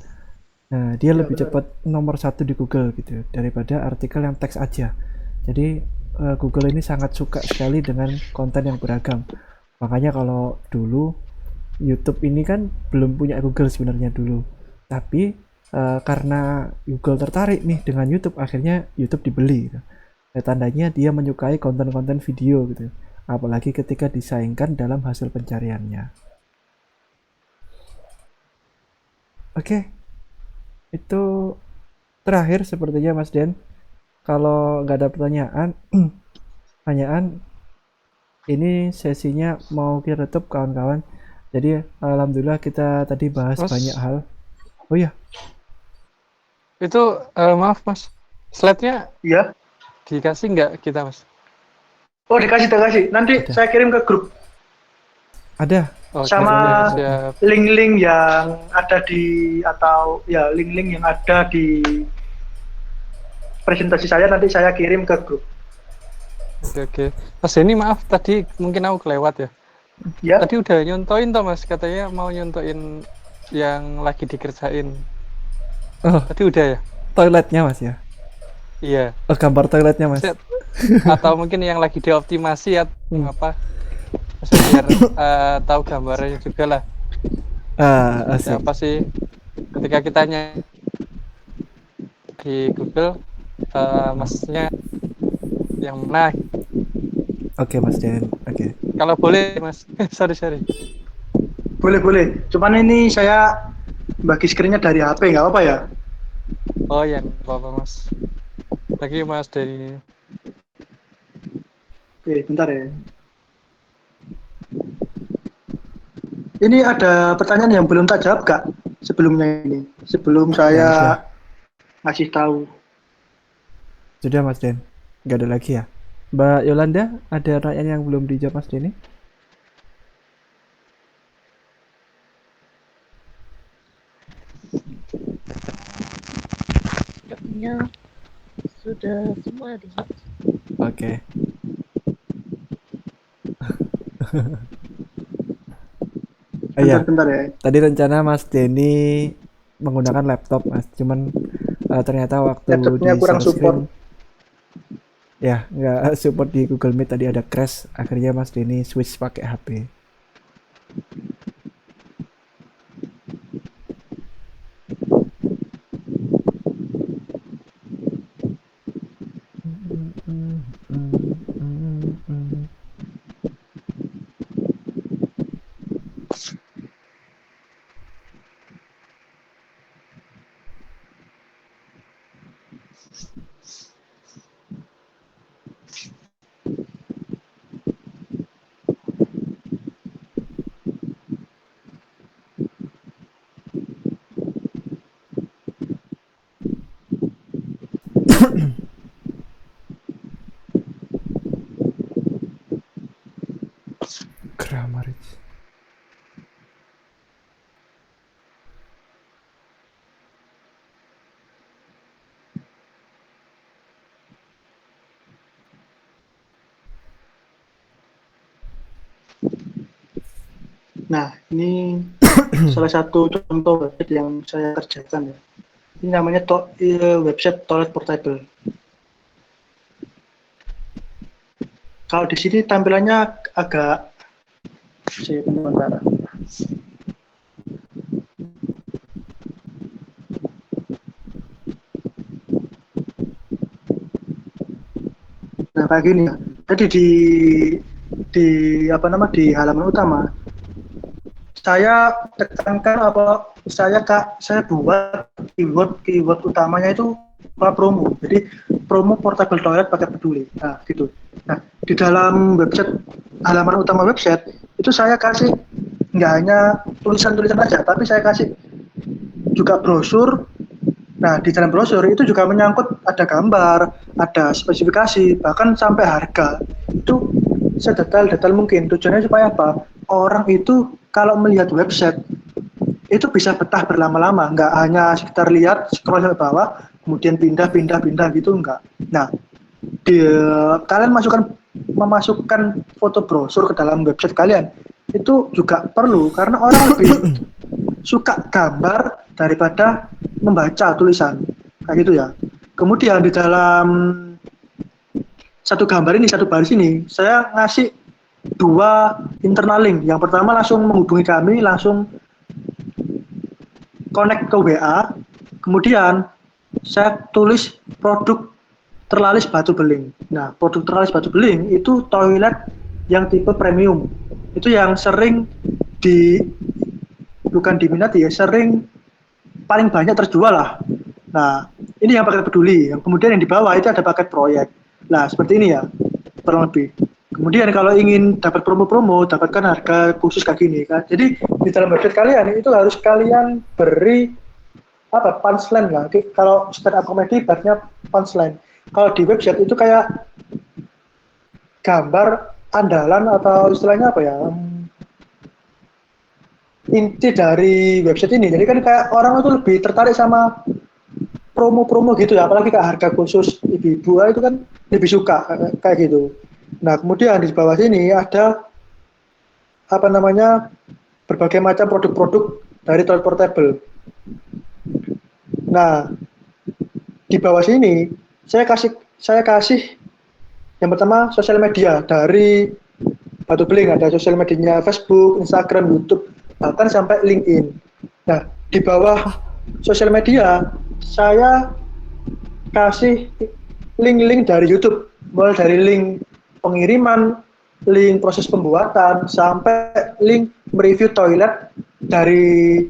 Nah, dia Iya lebih benar. cepat nomor satu di Google gitu daripada artikel yang teks aja. Jadi Google ini sangat suka sekali dengan konten yang beragam. Makanya kalau dulu YouTube ini kan belum punya Google sebenarnya dulu. Tapi karena Google tertarik nih dengan YouTube, akhirnya YouTube dibeli. Gitu. Ya, tandanya dia menyukai konten-konten video gitu. Apalagi ketika disaingkan dalam hasil pencariannya. Oke, itu terakhir sepertinya Mas Den. Kalau nggak ada pertanyaan, pertanyaan ini sesinya mau kita tutup kawan-kawan. Jadi alhamdulillah kita tadi bahas Mas, banyak hal. Oh iya, itu maaf Mas, slide-nya Iya. dikasih nggak kita Mas? Oh, dikasih. Nanti Ada. saya kirim ke grup ada. Oke, sama oke, Saya siap. link-link yang ada di atau ya link-link yang ada di presentasi saya nanti saya kirim ke grup. Oke, oke. Mas Denny maaf tadi mungkin aku kelewat ya. Ya. Tadi udah nyontoin toh Mas, katanya mau nyontoin yang lagi dikerjain. Oh, Tadi udah ya? toiletnya Mas ya. Iya. Oh, gambar toiletnya Mas. Set. Atau mungkin yang lagi dioptimasi atau Hmm. apa? Maksudnya biar tahu gambarnya juga lah. Ah, Ya, asik. apa sih ketika kita di Google masnya yang mana? Oke Mas Den. Oke. Kalau boleh Mas. Sorry. Boleh. Cuman ini saya bagi screen-nya dari HP, nggak apa-apa ya? Oh ya, nggak apa-apa Mas. Lagi Mas dari Oke, bentar ya. Ini ada pertanyaan yang belum tak jawab, Kak? Sebelumnya ini. Sebelum Nggak ada. saya ngasih tahu. Sudah Mas Den. Nggak ada lagi ya. Mbak Yolanda, ada pertanyaan yang belum dijawab Mas Denny? Kayaknya sudah semua dijawab. Oke. Iya, Bentar ya. tadi rencana Mas Denny menggunakan laptop Mas, cuman ternyata waktu di Laptopnya kurang share screen support. ya nggak support di Google Meet, tadi ada crash, akhirnya Mas Denny switch pakai HP. Kramaric. Nah, ini salah satu contoh website yang saya kerjakan ya. Ini namanya website Toilet Portable. Kalau di sini tampilannya agak sebentar. Nah, kayak gini ya. Jadi di di halaman utama saya tekankan saya buat keyword utamanya itu promo. Jadi promo portable toilet pakai peduli. Nah, gitu. Nah, di dalam website halaman utama website itu saya kasih nggak hanya tulisan-tulisan aja, tapi saya kasih juga brosur. Nah, di dalam brosur itu juga menyangkut ada gambar, ada spesifikasi, bahkan sampai harga. Itu sedetail-detail mungkin. Tujuannya supaya apa? Orang itu kalau melihat website itu bisa betah berlama-lama, nggak hanya sekitar lihat scroll sampai bawah, kemudian pindah gitu, enggak. Nah, kalian memasukkan foto brosur ke dalam website kalian itu juga perlu, karena orang lebih suka gambar daripada membaca tulisan kayak gitu ya. Kemudian di dalam satu baris ini saya ngasih 2 internal link. Yang pertama langsung menghubungi kami, langsung connect ke WA. Kemudian saya tulis produk Terlalis Batu Beling. Nah, produk Terlalis Batu Beling itu toilet yang tipe premium. Itu yang sering bukan diminati ya, sering paling banyak terjual lah. Nah, ini yang paket peduli. Yang kemudian yang di bawah itu ada paket proyek. Nah, seperti ini ya, kurang lebih. kemudian kalau ingin dapat promo-promo, dapatkan harga khusus kayak gini kan. Jadi di dalam website kalian itu harus kalian beri apa punchline lah. Kalau stand up comedy ibaratnya punchline. Kalau di website itu kayak gambar andalan atau istilahnya apa ya? Inti dari website ini. Jadi kan kayak orang itu lebih tertarik sama promo-promo gitu ya, apalagi kayak harga khusus ibu-ibu itu kan lebih suka kayak gitu. Nah, kemudian di bawah sini ada apa namanya berbagai macam produk-produk dari toilet portable. Nah, di bawah sini saya kasih yang pertama sosial media dari Batu Beling, ada sosial medianya Facebook, Instagram, YouTube, bahkan sampai LinkedIn. Nah, di bawah sosial media saya kasih link-link dari YouTube, mulai dari link pengiriman, link proses pembuatan, sampai link mereview toilet dari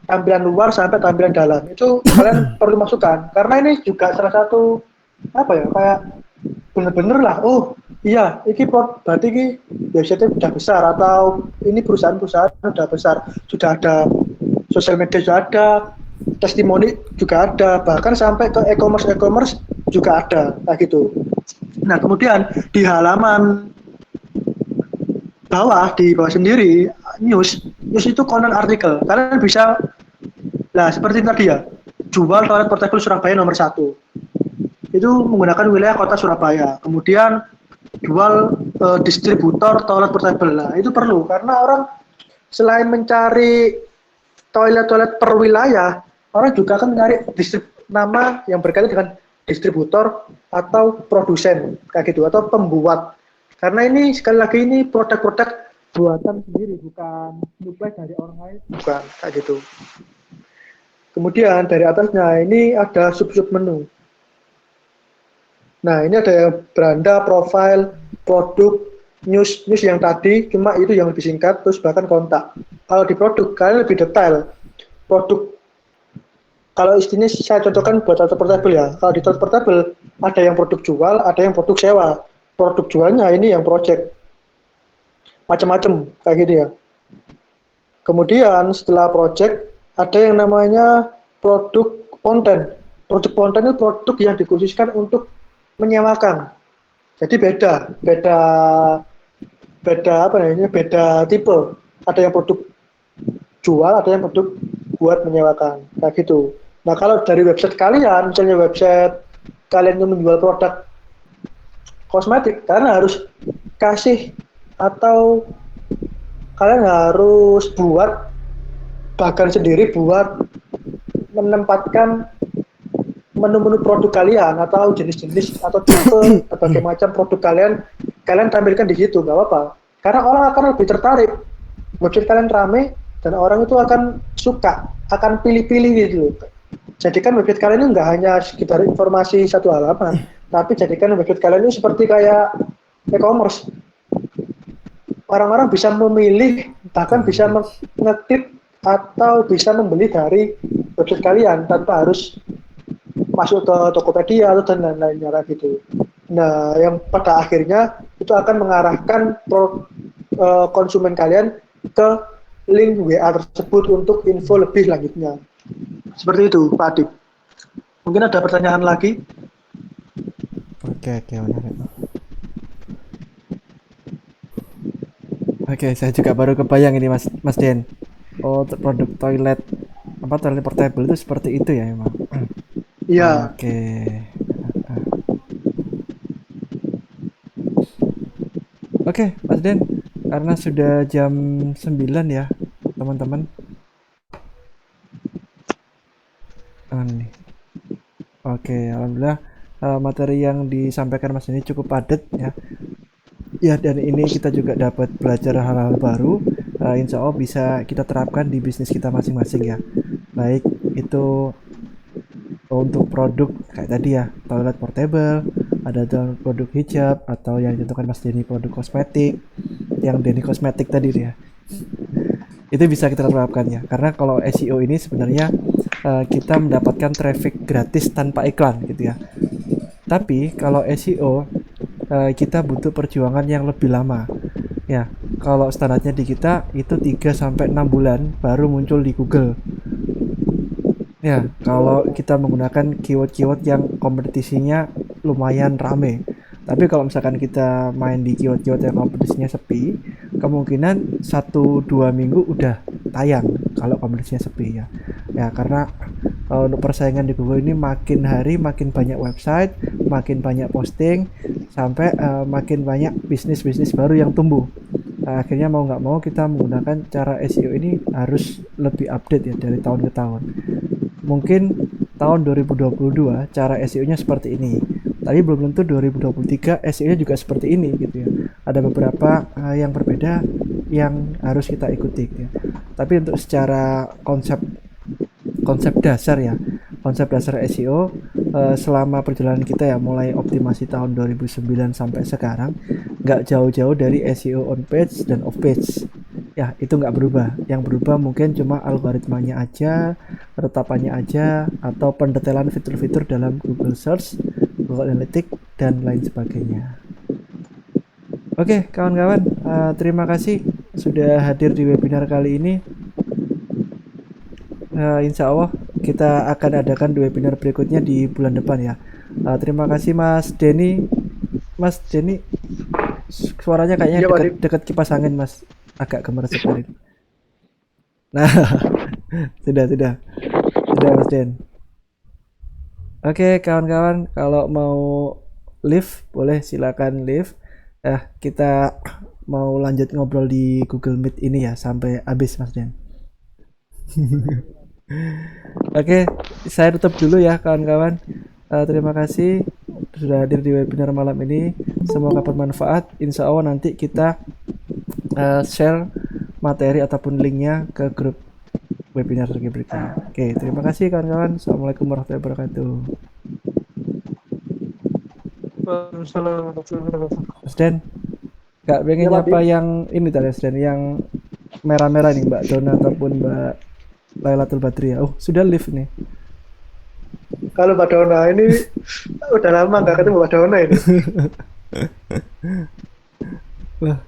tampilan luar sampai tampilan dalam. Itu kalian perlu masukkan karena ini juga salah satu apa ya, kayak bener-bener lah, oh iya ini berarti ini website sudah besar atau ini perusahaan-perusahaan sudah besar, sudah ada sosial media, sudah ada testimoni juga ada, bahkan sampai ke e-commerce juga ada kayak gitu. Nah, kemudian di halaman di bawah sendiri news itu konten artikel. Kalian bisa seperti tadi ya, jual toilet portable Surabaya nomor 1. Itu menggunakan wilayah kota Surabaya. Kemudian jual distributor toilet portable. Nah, itu perlu karena orang selain mencari toilet-toilet per wilayah, orang juga akan mencari nama yang berkaitan dengan distributor atau produsen kayak gitu atau pembuat. Karena ini sekali lagi ini produk-produk buatan sendiri, bukan supply dari orang lain, bukan kayak gitu. Kemudian dari atasnya ini ada sub-sub menu. Nah, ini ada yang beranda, profile, produk, news yang tadi, cuma itu yang lebih singkat, terus bahkan kontak. Kalau di produk, kalian lebih detail. Produk, kalau istilahnya saya contohkan buat toilet portable ya. Kalau di toilet portable, ada yang produk jual, ada yang produk sewa. Produk jualnya ini yang project. Macam-macam, kayak gitu ya. Kemudian setelah project, ada yang namanya produk konten. Produk konten itu produk yang dikhususkan untuk menyewakan. Jadi beda apa namanya? Beda tipe. Ada yang produk jual, ada yang produk buat menyewakan. Kayak gitu. Nah, kalau dari website kalian, misalnya website kalian yang menjual produk kosmetik, kalian harus kasih atau kalian harus buat bagan sendiri buat menempatkan menu-menu produk kalian atau jenis-jenis atau tipe berbagai macam produk kalian tampilkan di situ, nggak apa-apa. Karena orang akan lebih tertarik. Website kalian rame dan orang itu akan suka, akan pilih-pilih gitu. Jadikan website kalian ini nggak hanya sekedar informasi satu halaman, tapi jadikan website kalian ini seperti kayak e-commerce. Orang-orang bisa memilih, bahkan bisa mengeklik atau bisa membeli dari website kalian tanpa harus masuk ke Tokopedia atau dan lain-lainnya gitu. Nah, yang pada akhirnya itu akan mengarahkan konsumen kalian ke link WA tersebut untuk info lebih lanjutnya. Seperti itu, Pak Adib. Mungkin ada pertanyaan lagi? Oke, menarik. Oke, saya juga baru kebayang ini Mas Den. Oh, produk toilet portable itu seperti itu ya emang. Iya. Oke, Mas Den, karena sudah jam 9 ya, teman-teman. Oke, alhamdulillah materi yang disampaikan Mas ini cukup padat ya. Ya, dan ini kita juga dapat belajar hal-hal baru. Insya Allah bisa kita terapkan di bisnis kita masing-masing ya. Baik itu untuk produk kayak tadi ya, toilet portable, ada produk hijab, atau yang contohkan Mas Denny produk kosmetik, yang Denny kosmetik tadi ya. Itu bisa kita terapkan ya. Karena kalau SEO ini sebenarnya kita mendapatkan traffic gratis tanpa iklan gitu ya. Tapi kalau SEO kita butuh perjuangan yang lebih lama. Ya, kalau standarnya di kita itu 3 sampai 6 bulan baru muncul di Google. Ya, kalau kita menggunakan keyword-keyword yang kompetisinya lumayan rame. Tapi kalau misalkan kita main di keyword-keyword yang kompetisinya sepi, kemungkinan 1-2 minggu udah tayang kalau kompetisinya sepi ya. Ya, karena untuk persaingan di Google ini makin hari makin banyak website, makin banyak posting, sampai makin banyak bisnis-bisnis baru yang tumbuh. Akhirnya mau nggak mau kita menggunakan cara SEO ini harus lebih update ya dari tahun ke tahun. Mungkin tahun 2022 cara SEO-nya seperti ini, tapi belum tentu 2023 SEO-nya juga seperti ini gitu ya. Ada beberapa yang berbeda yang harus kita ikuti gitu ya. Tapi untuk secara konsep dasar ya, konsep dasar SEO selama perjalanan kita ya mulai optimasi tahun 2009 sampai sekarang nggak jauh-jauh dari SEO on page dan off page ya, itu nggak berubah. Yang berubah mungkin cuma algoritmanya aja, penetapannya aja, atau pendetailan fitur-fitur dalam Google Search, Google Analytics, dan lain sebagainya. Oke kawan-kawan, terima kasih sudah hadir di webinar kali ini. Insya Allah kita akan adakan webinar berikutnya di bulan depan ya. Terima kasih Mas Denny. Mas Denny, suaranya kayaknya Iya, Pak Dim. dekat kipas angin Mas, agak gemeres sekali. Nah, sudah Mas Den. Oke kawan-kawan, kalau mau live boleh silakan live. Kita mau lanjut ngobrol di Google Meet ini ya sampai habis Mas Den. Oke, saya tutup dulu ya kawan-kawan. Terima kasih sudah hadir di webinar malam ini. Semoga bermanfaat. Insya Allah nanti kita share materi ataupun linknya ke grup webinar berikutnya. Oke, terima kasih kawan-kawan. Assalamualaikum warahmatullahi wabarakatuh. Mas Den, nggak pengen Iya, Pak nyapa Dim. yang ini tadi Mas Den, yang merah-merah nih Mbak Dona ataupun Mbak Lailatul Badri ya. Oh, sudah live nih. Kalau Mbak Dona ini udah lama nggak ketemu Mbak Dona ini. Lah,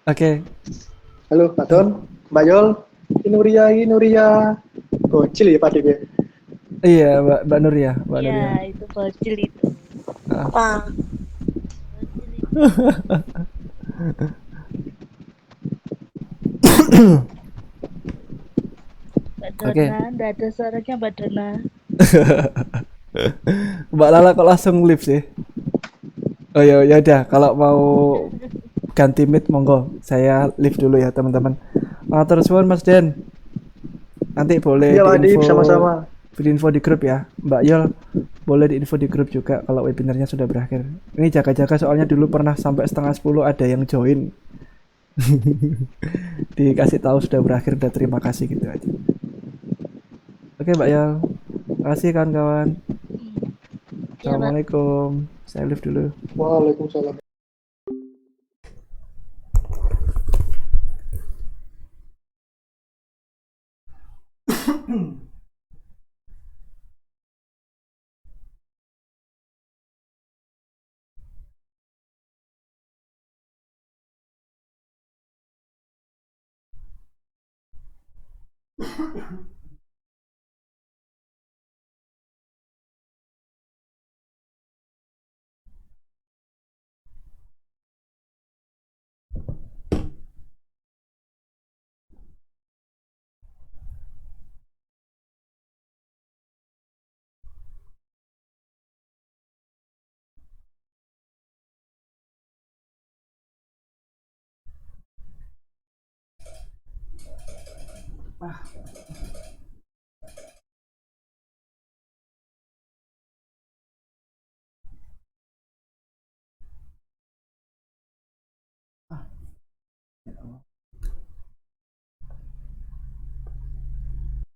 oke. Halo Pak Don, Mbak Yol, Inuria. Bocil ya Pak Dim ya. Iya, Mbak Nur ya, Mbak Nur ya. Iya, itu bocil itu. Ah. Pak. Mbak Dona, Oke. nggak ada suaranya Mbak Dona. Mbak Lala kok langsung live sih? Oh ya, ya udah. Kalau mau ganti mic monggo. Saya live dulu ya teman-teman. Terus Mas Den. Nanti boleh Iya Pak Dim, diinfo sama-sama. diinfo di grup ya. Mbak Yol boleh diinfo di grup juga kalau webinarnya sudah berakhir. Ini jaga-jaga soalnya dulu pernah sampai 9:30 ada yang join. Dikasih tahu sudah berakhir, udah terima kasih gitu aja. Oke Mbak Yol. Makasih kawan-kawan. Iya, Pak. Assalamualaikum. Saya live dulu. Waalaikumsalam.